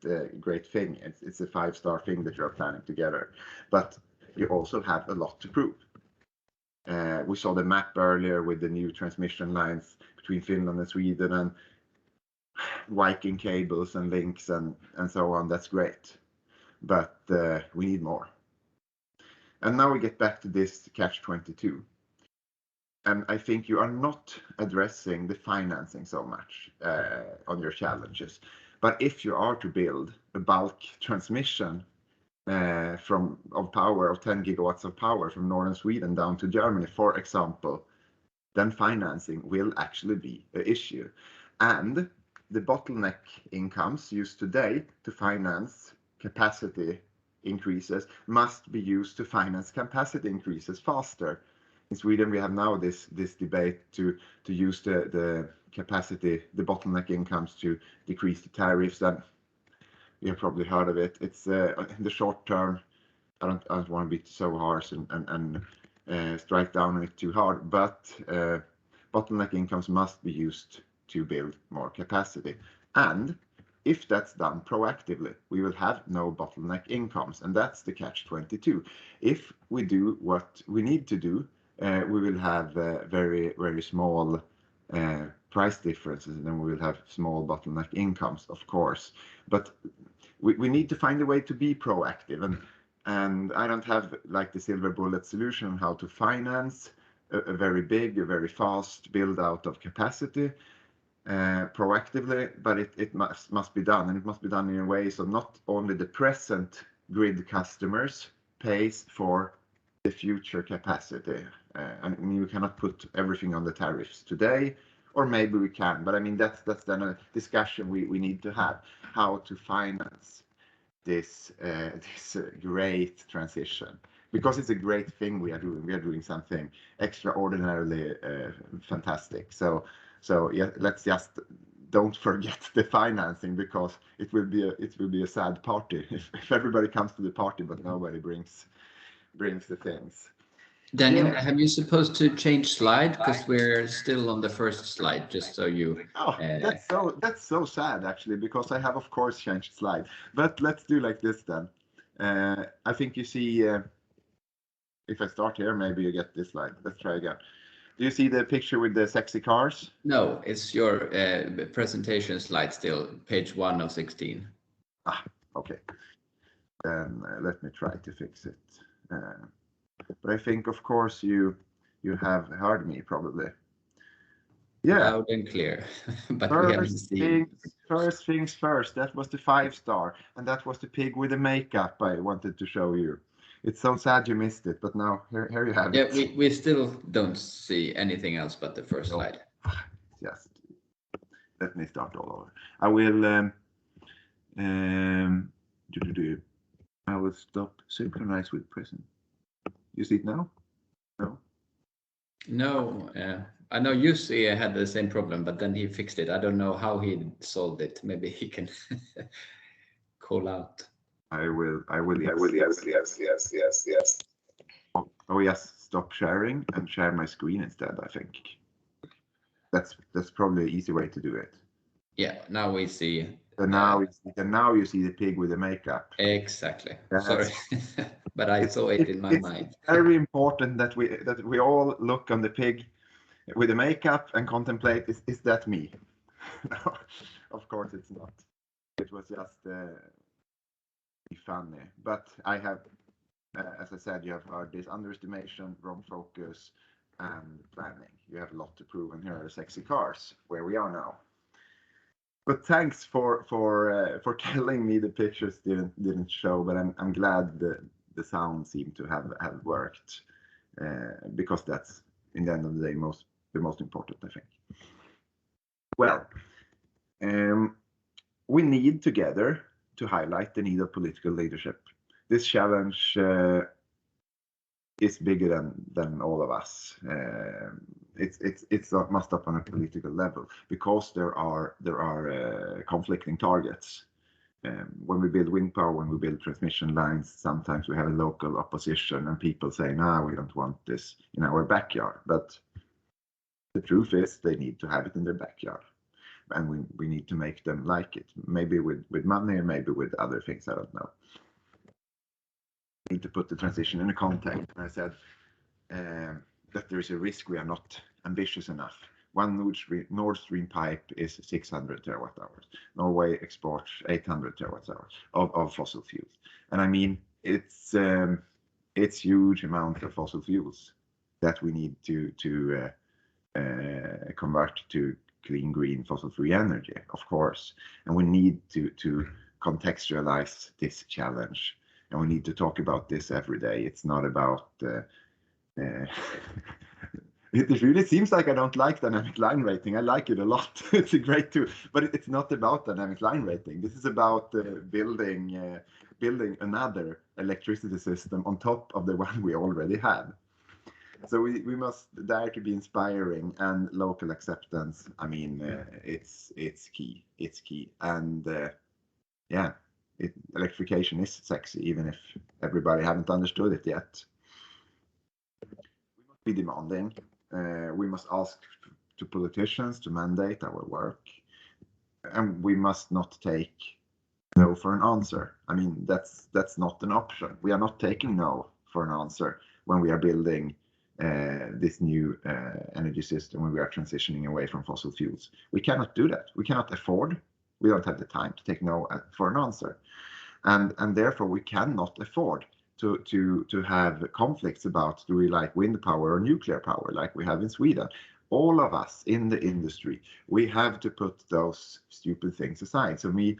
thing. It's a 5-star thing that you're planning together, but you also have a lot to prove. We saw the map earlier with the new transmission lines between Finland and Sweden, and Viking cables and links and so on. That's great, but we need more. And now we get back to this catch-22. And I think you are not addressing the financing so much on your challenges. But if you are to build a bulk transmission of power of 10 gigawatts of power from northern Sweden down to Germany, for example, then financing will actually be an issue. And the bottleneck incomes used today to finance capacity increases must be used to finance capacity increases faster. In Sweden, we have now this debate to use the capacity, the bottleneck incomes to decrease the tariffs. And you have probably heard of it. It's in the short term. I don't want to be so harsh and strike down on it too hard, but bottleneck incomes must be used to build more capacity. And if that's done proactively, we will have no bottleneck incomes, and that's the catch-22. If we do what we need to do, we will have very, very small price differences, then we will have small bottleneck incomes, of course. But we need to find a way to be proactive, and I don't have like the silver bullet solution on how to finance a very big, a very fast build out of capacity proactively, but it must be done, and it must be done in a way so not only the present grid customers pays for the future capacity. I mean, we cannot put everything on the tariffs today, or maybe we can, but I mean that's then a discussion we need to have, how to finance this great transition, because it's a great thing we are doing. We are doing something extraordinarily fantastic. So yeah, let's just don't forget the financing, because it will be a sad party if everybody comes to the party but nobody brings the things. Daniel, Yeah. have you supposed to change slide, because we're still on the first slide, just so you. Oh, that's so sad actually, because I have of course changed slide. But let's do like this then. I think you see, if I start here, maybe you get this slide. Let's try again. Do you see the picture with the sexy cars? No, it's your presentation slide still, page 1 of 16. Ah, okay. Then let me try to fix it. But I think, of course, you have heard me probably. Yeah. Loud and clear, but we haven't seen. First things first. That was the 5-star, and that was the pig with the makeup I wanted to show you. It's so sad you missed it, but now here you have it. Yeah, we still don't see anything else but the first slide. Just let me start all over. I will I will stop synchronize with present. You see it now? No. No, I know Jussi had the same problem, but then he fixed it. I don't know how he solved it. Maybe he can call out. I will. Yes. Oh yes, stop sharing and share my screen instead. I think that's probably an easy way to do it. Yeah, now we see. And now you see the pig with the makeup. Exactly. Yes. Sorry, but I saw it in my mind. It's very important that we all look on the pig with the makeup and contemplate: is that me? No, of course it's not. It was just funny. But I have, as I said, you have heard this: underestimation, wrong focus, and planning. You have a lot to prove, and here are the sexy cars where we are now. But thanks for telling me the pictures didn't show, but I'm glad the sound seemed to have worked, because that's in the end of the day the most important, I think. Well, we need together to highlight the need of political leadership. This challenge is bigger than all of us. It's must up on a political level, because there are conflicting targets. When we build wind power, when we build transmission lines, sometimes we have a local opposition and people say, "No, we don't want this in our backyard." But the truth is, they need to have it in their backyard, and we need to make them like it. Maybe with money, and maybe with other things. I don't know. Need to put the transition in a context. And I said that there is a risk we are not ambitious enough. One Nord Stream pipe is 600 terawatt hours. Norway exports 800 terawatt hours of fossil fuels. And I mean, it's huge amount of fossil fuels that we need to convert to clean, green, fossil-free energy, of course. And we need to contextualize this challenge. And we need to talk about this every day. It's not about it really seems like I don't like dynamic line rating. I like it a lot. It's a great tool, but it's not about dynamic line rating. This is about building another electricity system on top of the one we already have. So we must dare to be inspiring, and local acceptance. I mean, it's key. It's key, and yeah. Electrification is sexy, even if everybody haven't understood it yet. We must be demanding. We must ask to politicians to mandate our work, and we must not take no for an answer. I mean, that's not an option. We are not taking no for an answer when we are building this new energy system when we are transitioning away from fossil fuels. We cannot do that. We cannot afford. We don't have the time to take no for an answer, and therefore we cannot afford to have conflicts about, do we like wind power or nuclear power like we have in Sweden. All of us in the industry, we have to put those stupid things aside. So me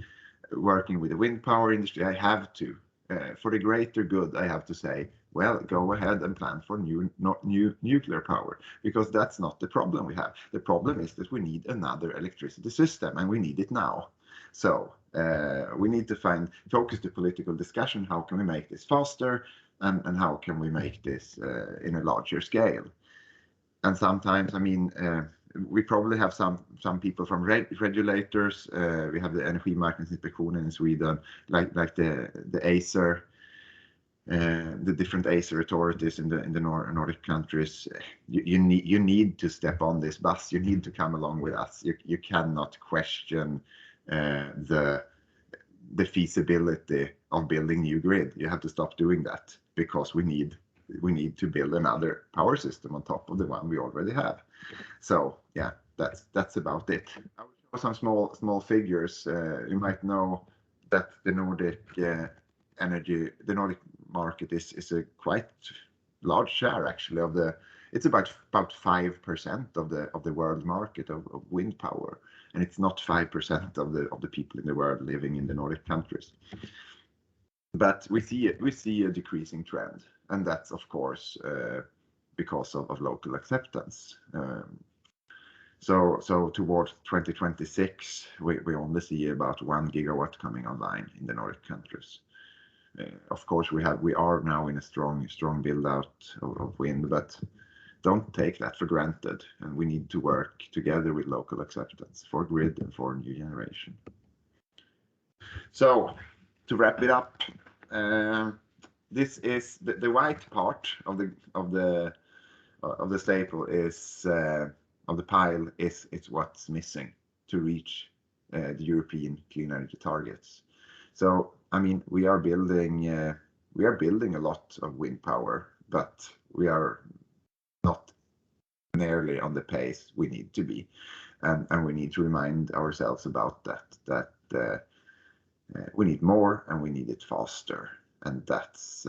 working with the wind power industry, I have to, for the greater good, I have to say, well, go ahead and plan for new nuclear power, because that's not the problem we have. The problem is that we need another electricity system, and we need it now. So we need to focus the political discussion. How can we make this faster, and how can we make this in a larger scale? And sometimes, I mean, we probably have some people from regulators. We have the Energimarknadsinspektionen in Sweden, like the ACER, the different ACER authorities in the Nordic countries. You need to step on this bus. You need to come along with us. You cannot question the feasibility of building new grid. You have to stop doing that, because we need to build another power system on top of the one we already have. So yeah, that's about it. I will show some small figures. You might know that the Nordic market is a quite large share actually of the. It's about 5% of the world market of wind power, and it's not 5% of the people in the world living in the Nordic countries. But we see a decreasing trend, and that's of course because of local acceptance. So towards 2026, we only see about 1 gigawatt coming online in the Nordic countries. Of course, we are now in a strong build out of wind, but don't take that for granted, and we need to work together with local acceptance for grid and for new generation. So to wrap it up, this is the white part of the staple is of the pile is what's missing to reach the European clean energy targets. So I mean, we are building a lot of wind power, but we are not nearly on the pace we need to be, and we need to remind ourselves about that we need more, and we need it faster, and that's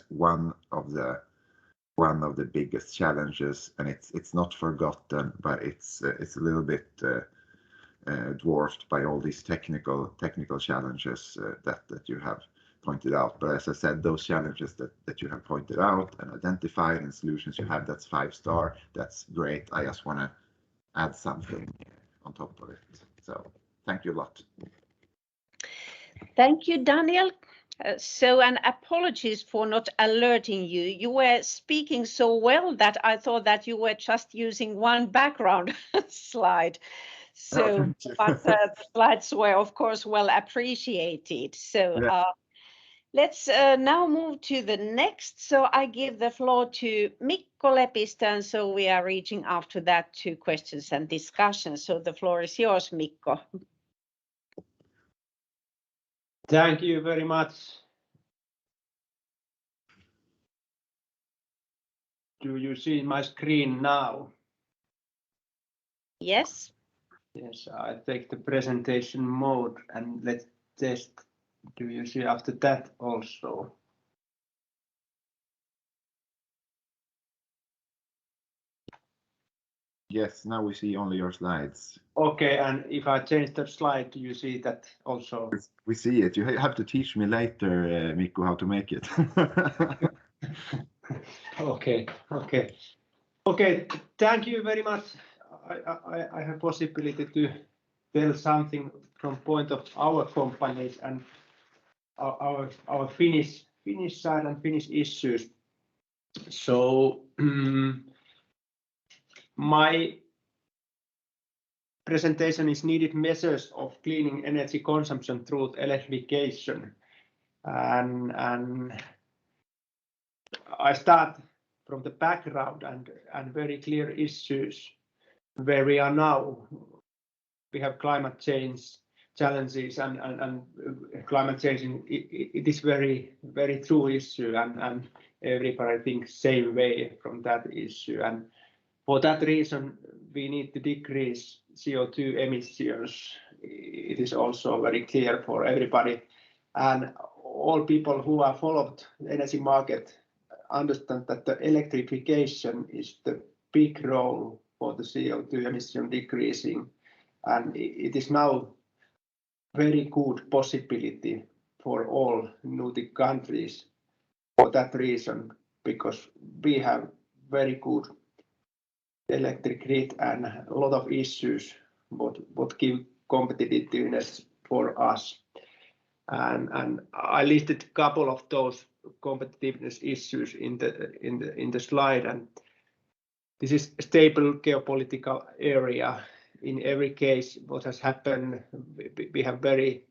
one of the biggest challenges, and it's not forgotten, but it's a little bit dwarfed by all these technical challenges that you have pointed out. But as I said, those challenges that you have pointed out and identified and solutions you have, that's 5-star. That's great. I just want to add something on top of it. So thank you a lot. Thank you, Daniel. And apologies for not alerting you. You were speaking so well that I thought that you were just using one background slide. So, but the slides were, of course, well appreciated. So let's now move to the next. So I give the floor to Mikko Lepistö. So we are reaching after that to questions and discussions. So the floor is yours, Mikko. Thank you very much. Do you see my screen now? Yes. Yes, I take the presentation mode and let's test. Do you see after that also? Yes, now we see only your slides. Okay, and if I change the slide, do you see that also? We see it. You have to teach me later, Mikko, how to make it. Okay. Thank you very much. I have possibility to tell something from point of our companies and our Finnish side and Finnish issues. So my presentation is needed measures of cleaning energy consumption through electrification, and I start from the background and very clear issues where we are now. We have climate change challenges, and climate change it is very true issue, and everybody thinks same way from that issue. And for that reason, we need to decrease CO2 emissions. It is also very clear for everybody. And all people who have followed the energy market understand that the electrification is the big role for the CO2 emission decreasing. And it is now very good possibility for all Nordic countries for that reason, because we have very good electric grid and a lot of issues what give competitiveness for us. And I listed a couple of those competitiveness issues in the slide, and this is a stable geopolitical area. In every case, what has happened, we have very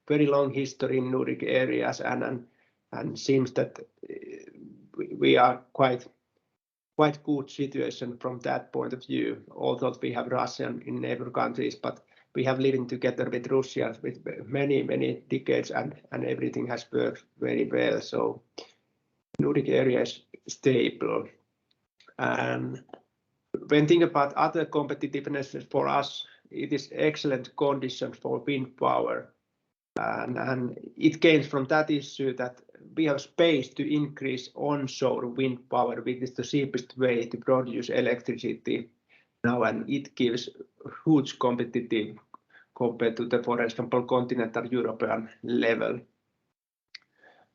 long history in Nordic areas, and seems that we are quite good situation from that point of view. Although we have Russia in neighbor countries, but we have living together with Russia with many decades, and everything has worked very well. So Nordic area is stable. And when think about other competitiveness for us, it is excellent condition for wind power. And it came from that issue that we have space to increase onshore wind power, which is the cheapest way to produce electricity now, and it gives huge competitive compared to the, for example, continental European level.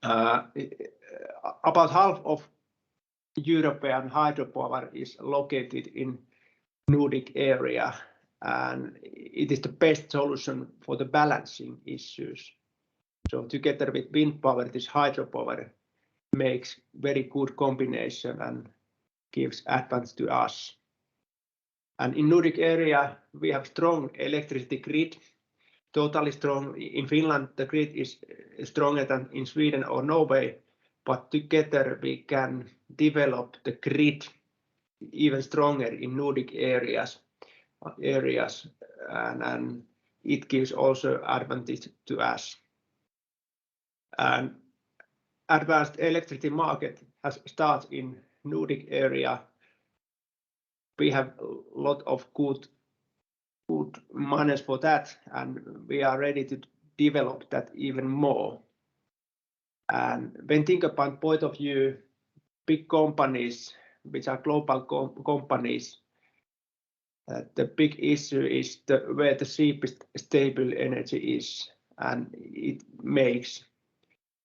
About half of European hydropower is located in Nordic area, and it is the best solution for the balancing issues. So together with wind power, this hydropower makes very good combination and gives advantage to us. And in Nordic area, we have strong electricity grid, totally strong. In Finland, the grid is stronger than in Sweden or Norway, but together we can develop the grid even stronger in Nordic areas, and it gives also advantage to us. And advanced electricity market has started in Nordic area. We have a lot of good manners for that, and we are ready to develop that even more. And when think about point of view, big companies, which are global companies, the big issue is where the cheapest stable energy is, and it makes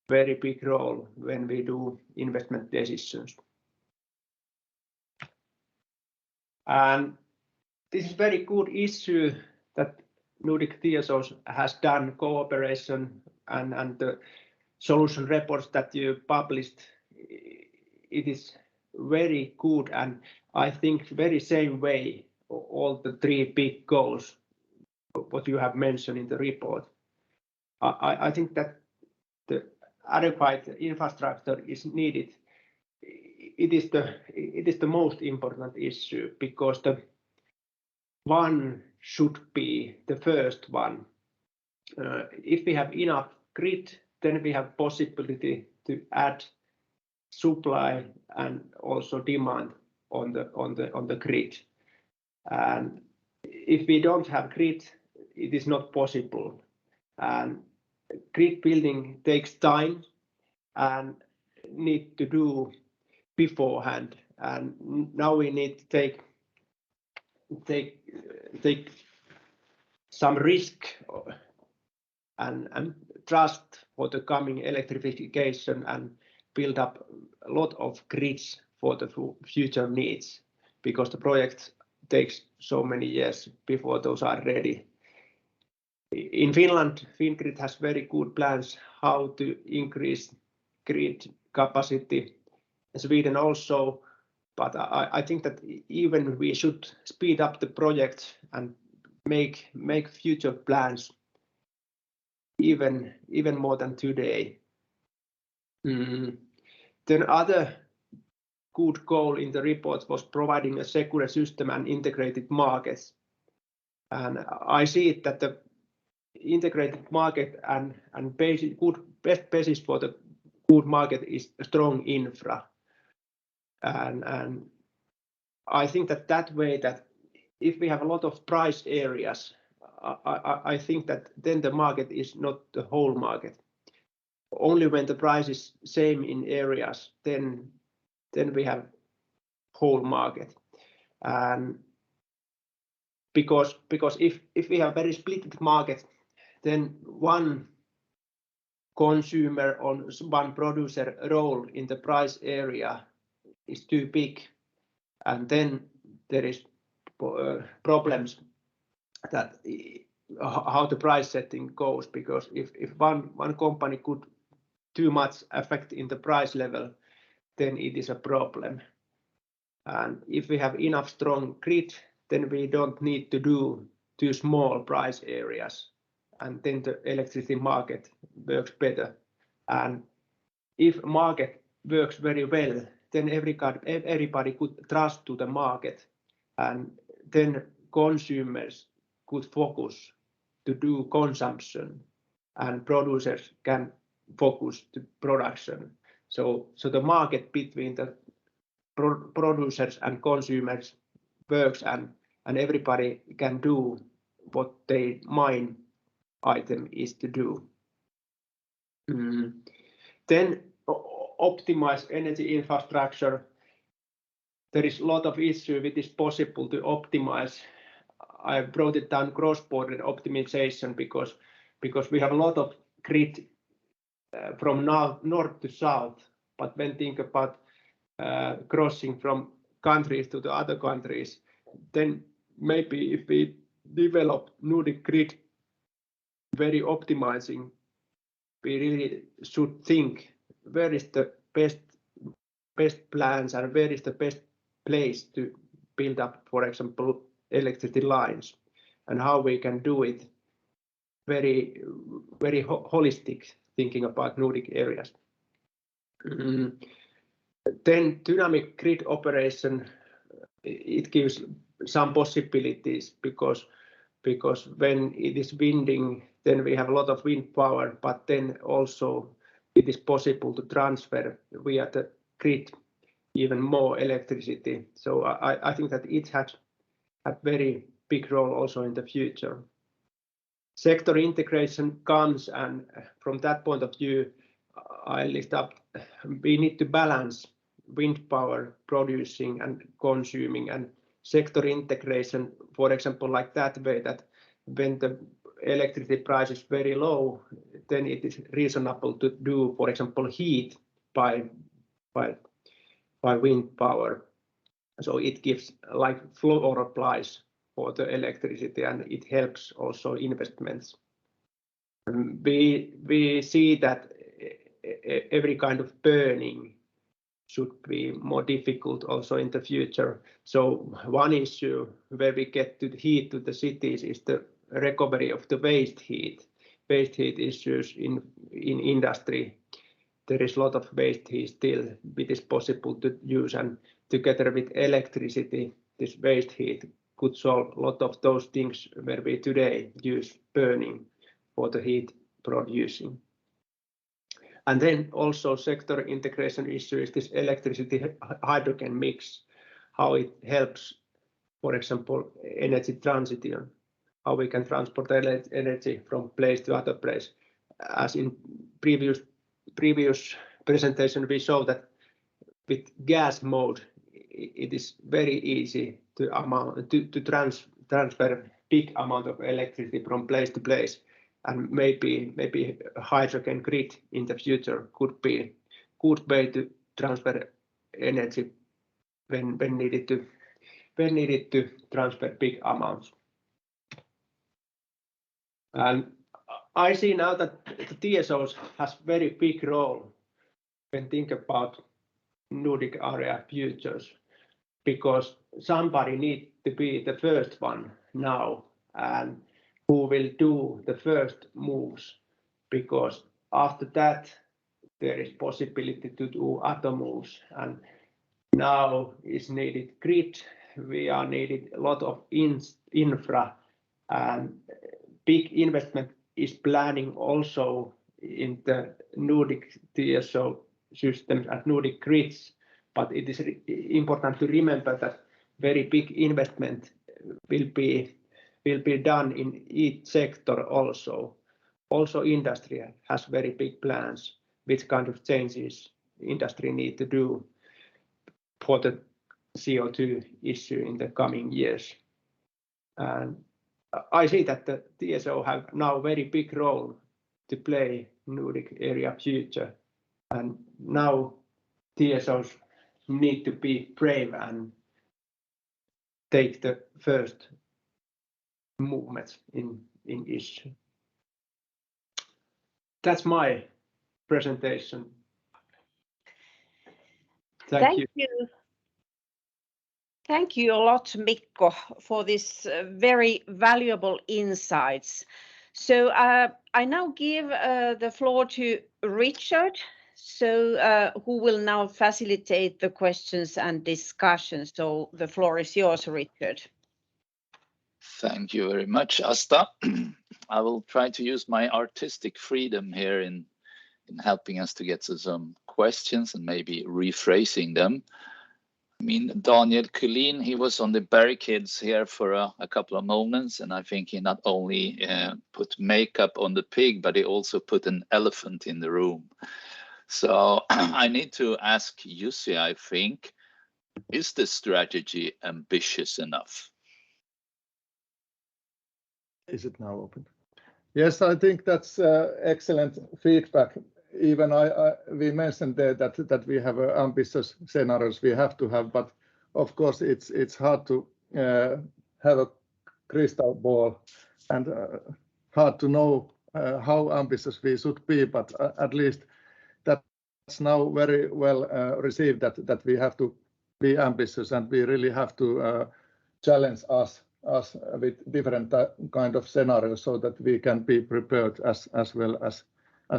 very big role when we do investment decisions. And this is very good issue that Nordic TSO has done cooperation, and the solution reports that you published, it is very good, and I think very same way all the three big goals what you have mentioned in the report. I think that the adequate infrastructure is needed. It is the most important issue, because the one should be the first one. If we have enough grid, then we have possibility to add supply and also demand on the grid. And if we don't have grid, it is not possible. And grid building takes time and need to do beforehand. And now we need to take some risk and trust for the coming electrification, and build up a lot of grids for the future needs, because the project takes so many years before those are ready. In Finland, Fingrid has very good plans how to increase grid capacity. Sweden also, but I think that even we should speed up the project and make future plans even more than today. Then other good goal in the report was providing a secure system and integrated markets. And I see it that the integrated market and best basis for the good market is strong infra. and I think that way, that if we have a lot of price areas, I think that then the market is not the whole market. Only when the price is same in areas, then we have whole market. And because if we have very split market, then one consumer or one producer role in the price area is too big, and then there is problems that how the price setting goes, because if one company could too much affect in the price level, then it is a problem. And if we have enough strong grid, then we don't need to do too small price areas, and then the electricity market works better. And if market works very well, then everybody could trust to the market, and then consumers could focus to do consumption, and producers can focus to production. So the market between the producers and consumers works, and everybody can do what their main item is to do. Then optimize energy infrastructure. There is a lot of issue which is possible to optimize. I brought it down cross-border optimization because we have a lot of grid from north to south, but when think about crossing from countries to the other countries, then maybe if we develop Nordic grid very optimizing, we really should think where is the best plans and where is the best place to build up, for example, electricity lines, and how we can do it very holistic, thinking about Nordic areas. Then dynamic grid operation, it gives some possibilities because when it is winding, then we have a lot of wind power, but then also it is possible to transfer via the grid even more electricity. So I think that it has a very big role also in the future. Sector integration comes, and from that point of view, I list up, we need to balance wind power producing and consuming, and sector integration, for example, like that way that when the electricity price is very low, then it is reasonable to do, for example, heat by wind power. So it gives like floor price for the electricity, and it helps also investments. We see that every kind of burning should be more difficult also in the future. So one issue where we get to heat to the cities is the recovery of the waste heat issues in industry. There is a lot of waste heat still, which is possible to use, and together with electricity, this waste heat could solve a lot of those things where we today use burning for the heat producing. And then also sector integration issue is this electricity hydrogen mix, how it helps, for example, energy transition, how we can transport energy from place to other place. As in previous presentation, we saw that with gas mode, it is very easy to transfer big amount of electricity from place to place, and maybe hydrogen grid in the future could be good way to transfer energy when needed to transfer big amounts. And I see now that the TSOs has very big role when think about Nordic area futures, because somebody needs to be the first one now, and who will do the first moves, because after that there is possibility to do other moves. And now is needed grid, we are needed a lot of infra, and big investment is planning also in the Nordic TSO systems and Nordic grids but it is important to remember that very big investment will be done in each sector also. Also, industry has very big plans, which kind of changes industry need to do for the CO2 issue in the coming years. And I see that the TSO have now very big role to play Nordic area future. And now TSOs need to be brave and take the first movements in issue. That's my presentation. Thank you. Thank you a lot, Mikko, for this very valuable insights. So I now give the floor to Richard, who will now facilitate the questions and discussions. So the floor is yours, Richard. Thank you very much, Asta. I will try to use my artistic freedom here in helping us to get to some questions and maybe rephrasing them. I mean, Daniel Kulin, he was on the barricades here for a couple of moments, and I think he not only put makeup on the pig, but he also put an elephant in the room. So I need to ask Jussi, I think, is the strategy ambitious enough? Is it now open? Yes, I think that's excellent feedback. Even we mentioned there that we have ambitious scenarios we have to have, but of course it's hard to have a crystal ball and hard to know how ambitious we should be. But at least that's now very well received that we have to be ambitious and we really have to challenge us with different kind of scenarios so that we can be prepared as well as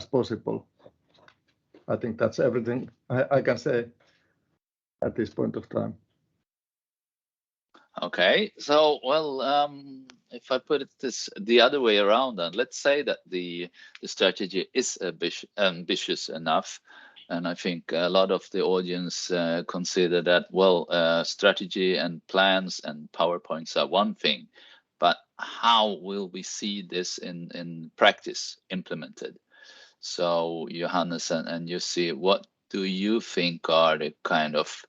possible. I think that's everything I can say at this point of time. Okay, so well, if I put it the other way around, then let's say that the strategy is ambitious enough, and I think a lot of the audience consider that, well, strategy and plans and PowerPoints are one thing, but how will we see this in practice implemented? So Johannes and Jussi, what do you think are the kind of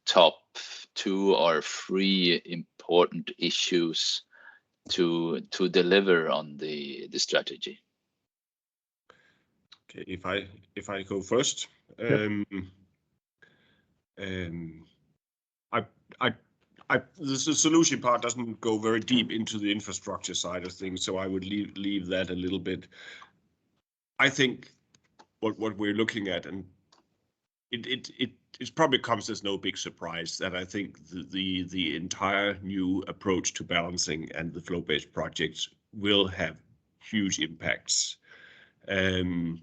top 2 or 3 important issues to deliver on the strategy? Okay, if I go first, Yep. The solution part doesn't go very deep into the infrastructure side of things, so I would leave that a little bit. I think what we're looking at, and it probably comes as no big surprise that I think the entire new approach to balancing and the flow-based projects will have huge impacts. And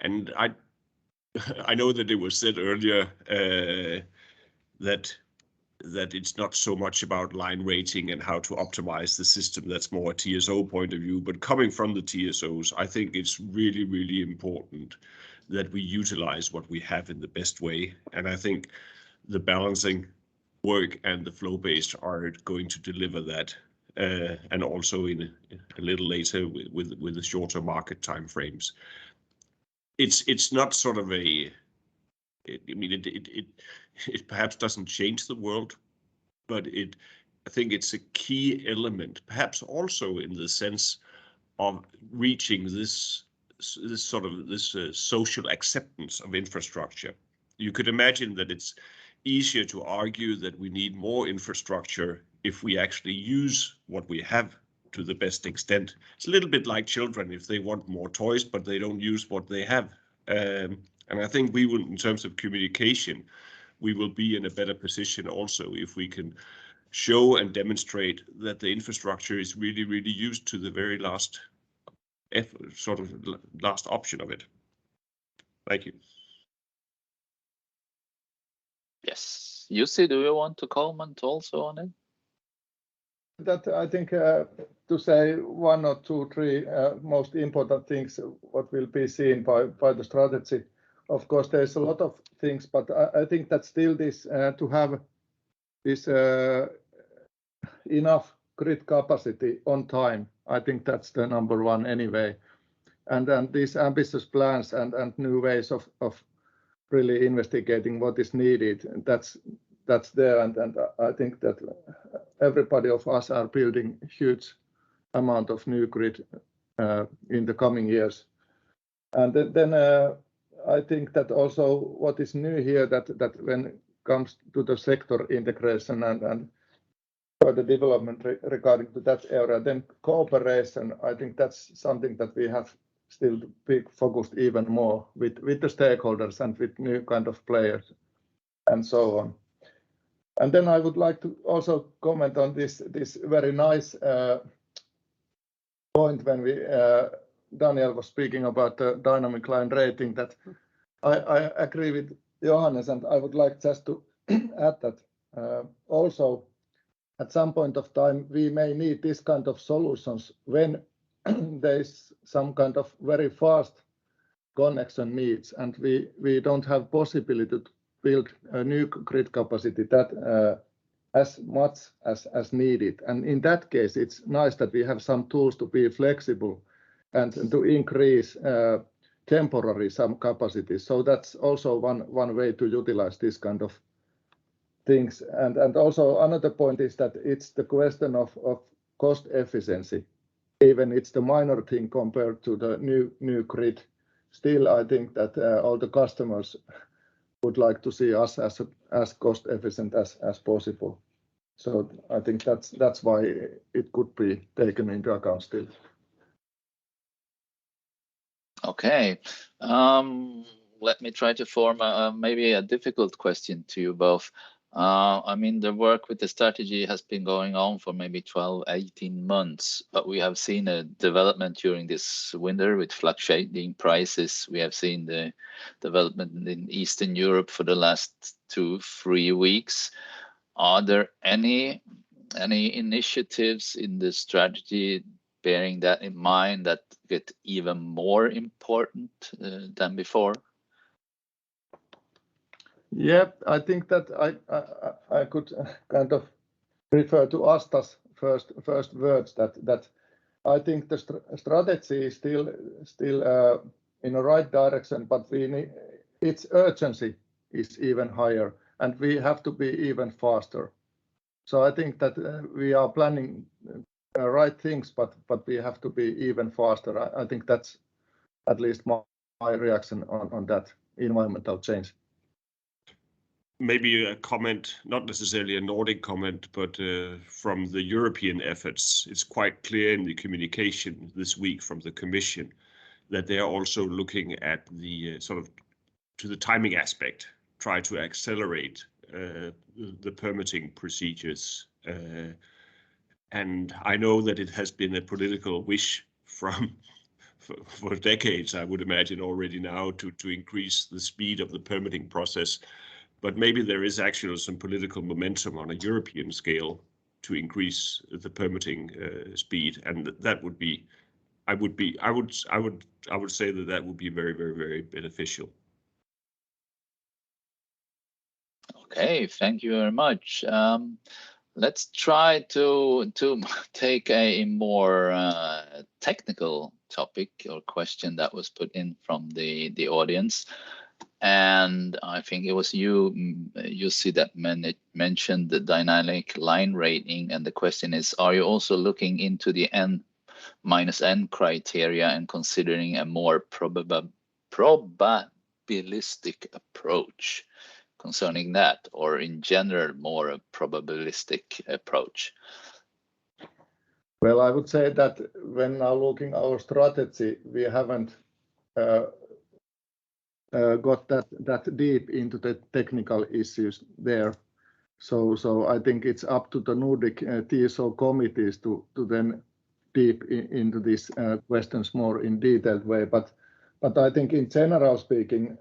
I know that it was said earlier that it's not so much about line rating and how to optimize the system. That's more a TSO point of view. But coming from the TSOs, I think it's really, really important that we utilize what we have in the best way. And I think the balancing work and the flow-based are going to deliver that. And also in a little later with the shorter market timeframes. It's not sort of it perhaps doesn't change the world, but I think it's a key element, perhaps also in the sense of reaching this social acceptance of infrastructure. You could imagine that it's easier to argue that we need more infrastructure if we actually use what we have to the best extent. It's a little bit like children if they want more toys, but they don't use what they have. And I think we will, in terms of communication, we will be in a better position also if we can show and demonstrate that the infrastructure is really, really used to the very last option of it. Thank you. Yes, Jussi, do you want to comment also on it? That I think to say 1 or 2, 3 most important things what will be seen by the strategy. of course, there's a lot of things, but I think that still this to have this enough grid capacity on time, I think that's the number one anyway. And then these ambitious plans and new ways of really investigating what is needed, that's there. And I think that everybody of us are building huge amount of new grid in the coming years. And then I think that also what is new here that when it comes to the sector integration and further development regarding to that area, then cooperation, I think that's something that we have still to be focused even more with the stakeholders and with new kind of players and so on. And then I would like to also comment on this very nice point when Daniel was speaking about the dynamic line rating, that I agree with Johannes, and I would like just to add that also at some point of time we may need this kind of solutions when there is some kind of very fast connection needs, and we don't have possibility to build a new grid capacity that as much as needed. And in that case, it's nice that we have some tools to be flexible and to increase temporary some capacity. So that's also one way to utilize this kind of things. And also another point is that it's the question of cost efficiency. Even it's the minor thing compared to the new grid. Still, I think that all the customers would like to see us as cost efficient as possible. So I think that's why it could be taken into account still. Okay, let me try to form maybe a difficult question to you both. I mean, the work with the strategy has been going on for maybe 12, 18 months, but we have seen a development during this winter with fluctuating prices. We have seen the development in Eastern Europe for the last 2-3 weeks. Are there any initiatives in the strategy bearing that in mind that get even more important than before? Yeah, I think that I could kind of refer to Asta's first words that I think the strategy is still in the right direction, but its urgency is even higher, and we have to be even faster. So I think that we are planning right things, but we have to be even faster. I think that's at least my reaction on that environmental change. Maybe a comment, not necessarily a Nordic comment, but from the European efforts, it's quite clear in the communication this week from the Commission that they are also looking at the sort of to the timing aspect, try to accelerate the permitting procedures. And I know that it has been a political wish for decades, I would imagine already now, to increase the speed of the permitting process. But maybe there is actually some political momentum on a European scale to increase the permitting speed, and that would be, I would say that would be very, very, very beneficial. Okay, thank you very much. Let's try to take a more technical topic or question that was put in from the audience. And I think it was you see that mentioned the dynamic line rating, and the question is, are you also looking into the N-N criteria and considering a more probabilistic approach concerning that, or in general more a probabilistic approach? Well, I would say that when now looking our strategy, we haven't got that deep into the technical issues there. So I think it's up to the Nordic TSO committees to then deep into these questions more in detailed way. But I think in general speaking,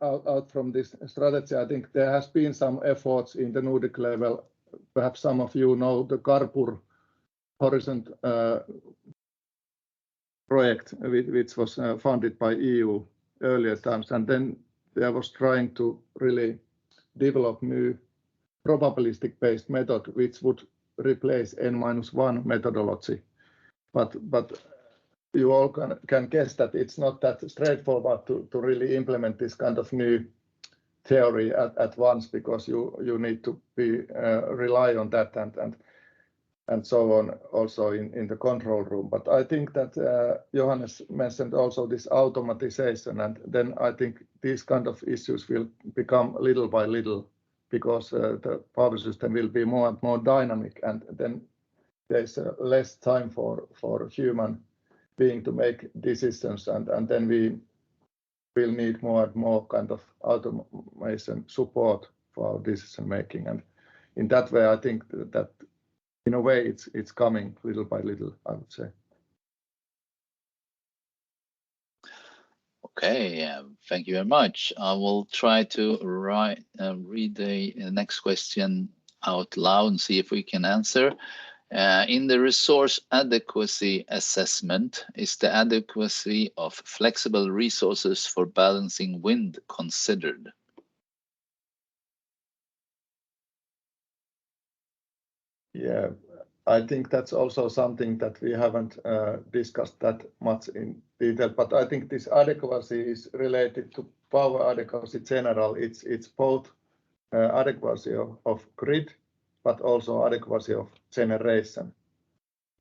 out from this strategy, I think there has been some efforts in the Nordic level. Perhaps some of you know the Carrefour Horizon project, which was funded by EU earlier times, and then I was trying to really develop new probabilistic-based method which would replace N-1 methodology. But you all can guess that it's not that straightforward to really implement this kind of new theory at once, because you need to rely on that and so on also in the control room. But I think that Johannes mentioned also this automatization, and then I think these kind of issues will become little by little, because the power system will be more and more dynamic, and then there's less time for human being to make decisions, and then we will need more and more kind of automation support for our decision making. And in that way, I think that in a way it's coming little by little, I would say. Okay, thank you very much. I will try to read the next question out loud and see if we can answer. In the resource adequacy assessment, is the adequacy of flexible resources for balancing wind considered? Yeah, I think that's also something that we haven't discussed that much in detail, but I think this adequacy is related to power adequacy general. It's both adequacy of grid, but also adequacy of generation.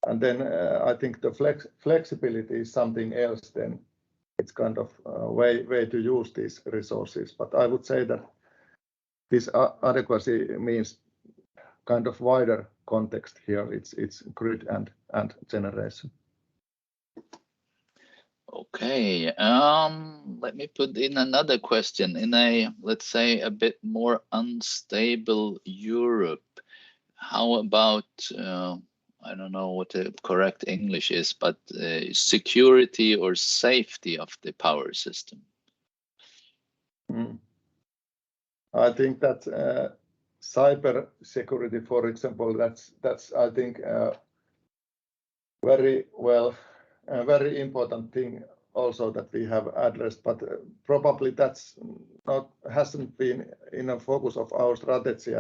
And then I think the flexibility is something else. Then it's kind of a way to use these resources. But I would say that this adequacy means kind of wider context here. It's grid and generation. Okay, let me put in another question. In a, let's say, a bit more unstable Europe, how about, I don't know what the correct English is, but security or safety of the power system? I think that cyber security, for example, that's I think very important thing also that we have addressed, but probably that's hasn't been in a focus of our strategy,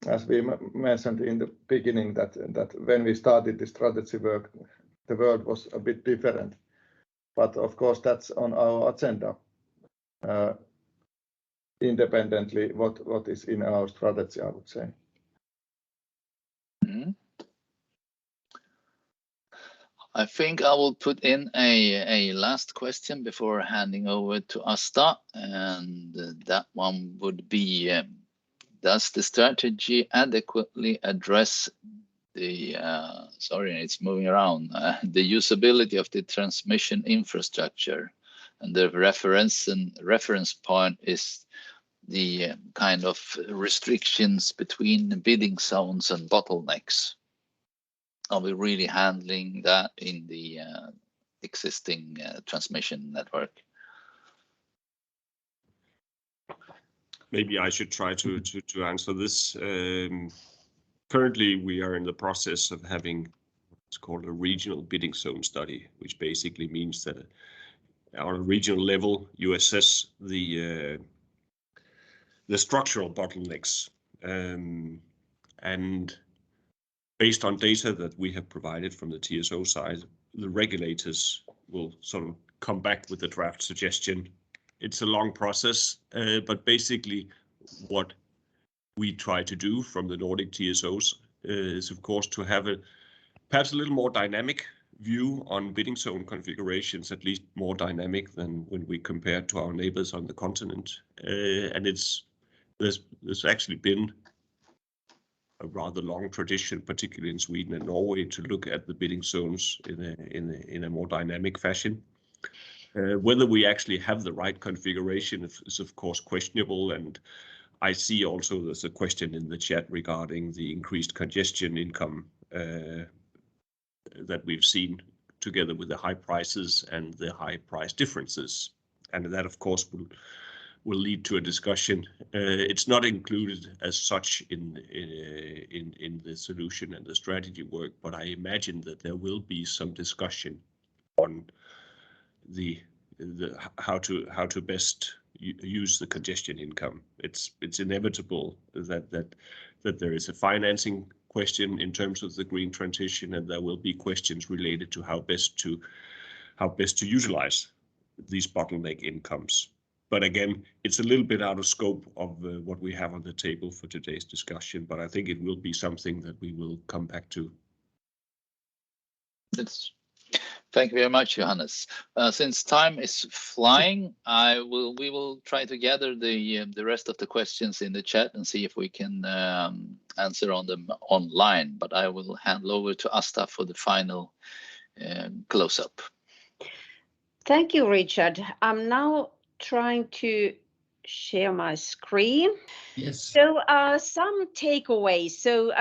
as we mentioned in the beginning, that when we started the strategy work, the world was a bit different. But of course, that's on our agenda independently what is in our strategy, I would say. I think I will put in a last question before handing over to Asta, and that one would be, does the strategy adequately address the, sorry, it's moving around, the usability of the transmission infrastructure? And the reference point is the kind of restrictions between bidding zones and bottlenecks. Are we really handling that in the existing transmission network? Maybe I should try to answer this. Currently, we are in the process of having what's called a regional bidding zone study, which basically means that on a regional level, you assess the structural bottlenecks, and based on data that we have provided from the TSO side, the regulators will sort of come back with a draft suggestion. It's a long process, but basically what we try to do from the Nordic TSOs is, of course, to have perhaps a little more dynamic view on bidding zone configurations, at least more dynamic than when we compare to our neighbors on the continent. And there's actually been a rather long tradition, particularly in Sweden and Norway, to look at the bidding zones in a more dynamic fashion. Whether we actually have the right configuration is of course questionable, and I see also there's a question in the chat regarding the increased congestion income that we've seen together with the high prices and the high price differences, and that of course will lead to a discussion. It's not included as such in the solution and the strategy work, but I imagine that there will be some discussion on the how to best use the congestion income. It's inevitable that there is a financing question in terms of the green transition, and there will be questions related to how best to utilize these bottleneck incomes. But again, it's a little bit out of scope of what we have on the table for today's discussion, but I think it will be something that we will come back to. Thank you very much, Johannes. Since time is flying, we will try to gather the rest of the questions in the chat and see if we can answer on them online. But I will hand over to Asta for the final close-up. Thank you, Richard. I'm now trying to share my screen. Yes. So some takeaways. So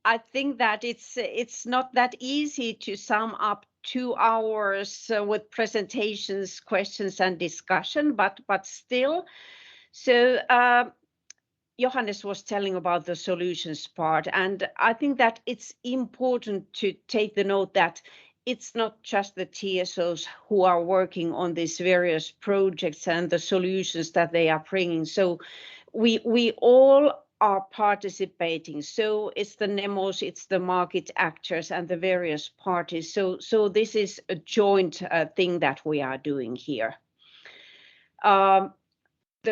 I think that it's not that easy to sum up 2 hours with presentations, questions, and discussion, but still. So Johannes was telling about the solutions part, and I think that it's important to take the note that it's not just the TSOs who are working on these various projects and the solutions that they are bringing. So we all are participating. So it's the NEMOs, it's the market actors and the various parties. So this is a joint thing that we are doing here. The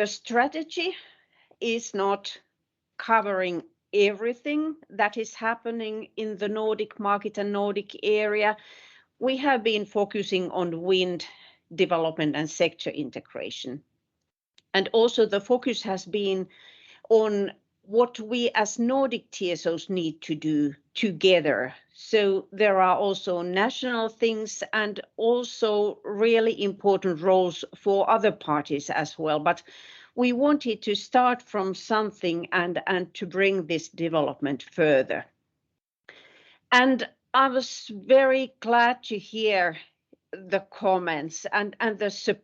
strategy is not covering everything that is happening in the Nordic market and Nordic area. We have been focusing on wind development and sector integration. And also the focus has been on what we as Nordic TSOs need to do together. So there are also national things and also really important roles for other parties as well. But we wanted to start from something and to bring this development further. And I was very glad to hear the comments and the support.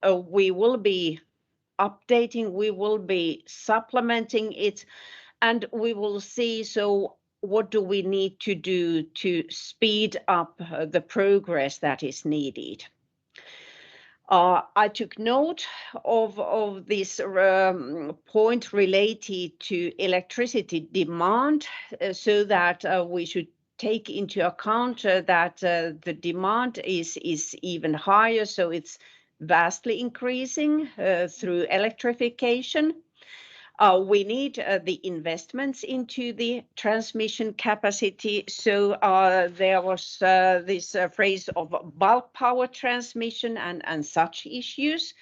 We will be updating, we will be supplementing it, and we will see, so what do we need to do to speed up the progress that is needed. I took note of this point related to electricity demand, so that we should take into account that the demand is even higher, so it's vastly increasing through electrification. We need the investments into the transmission capacity. So there was this phrase of bulk power transmission and such issues,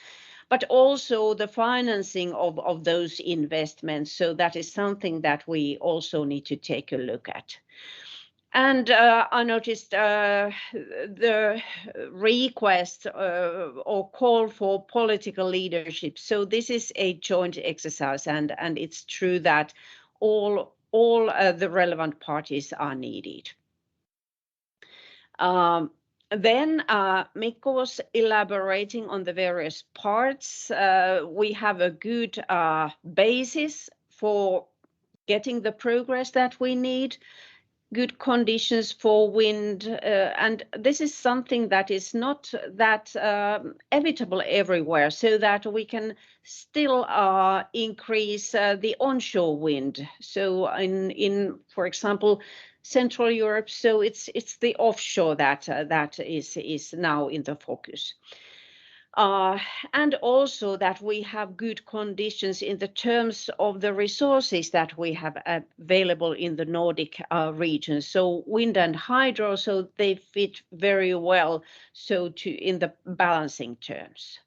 but also the financing of those investments. So that is something that we also need to take a look at. And I noticed the request or call for political leadership. So this is a joint exercise, and it's true that all the relevant parties are needed. Then Mikko was elaborating on the various parts. We have a good basis for getting the progress that we need. Good conditions for wind, and this is something that is not that evitable everywhere, so that we can still increase the onshore wind. So in for example, Central Europe, so it's the offshore that is now in the focus. And also that we have good conditions in the terms of the resources that we have available in the Nordic region. So wind and hydro, so they fit very well, so in the balancing terms.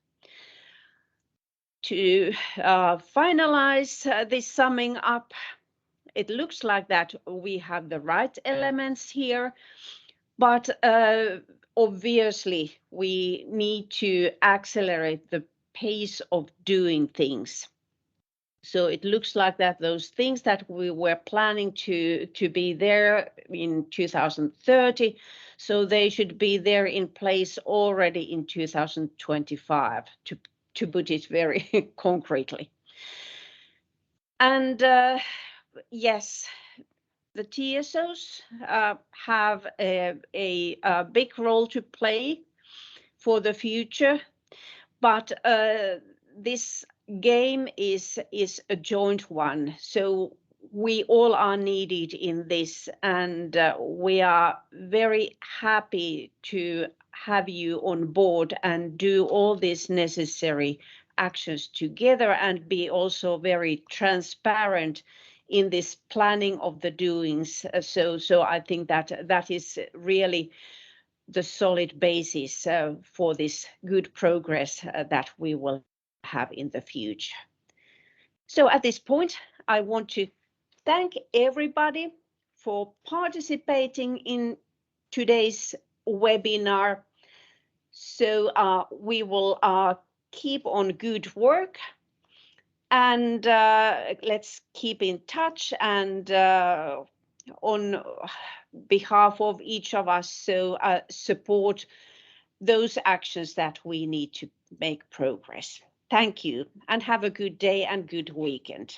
To finalize this summing up, it looks like that we have the right elements here, but obviously, we need to accelerate the pace of doing things. So it looks like that those things that we were planning to be there in 2030, so they should be there in place already in 2025, to put it very concretely. And yes, the TSOs have a big role to play for the future, but this game is a joint one. So we all are needed in this, and we are very happy to have you on board and do all these necessary actions together, and be also very transparent in this planning of the doings. So I think that is really the solid basis for this good progress that we will have in the future. So at this point, I want to thank everybody for participating in today's webinar. So we will keep on good work, and let's keep in touch, and on behalf of each of us, so support those actions that we need to make progress. Thank you, and have a good day and good weekend.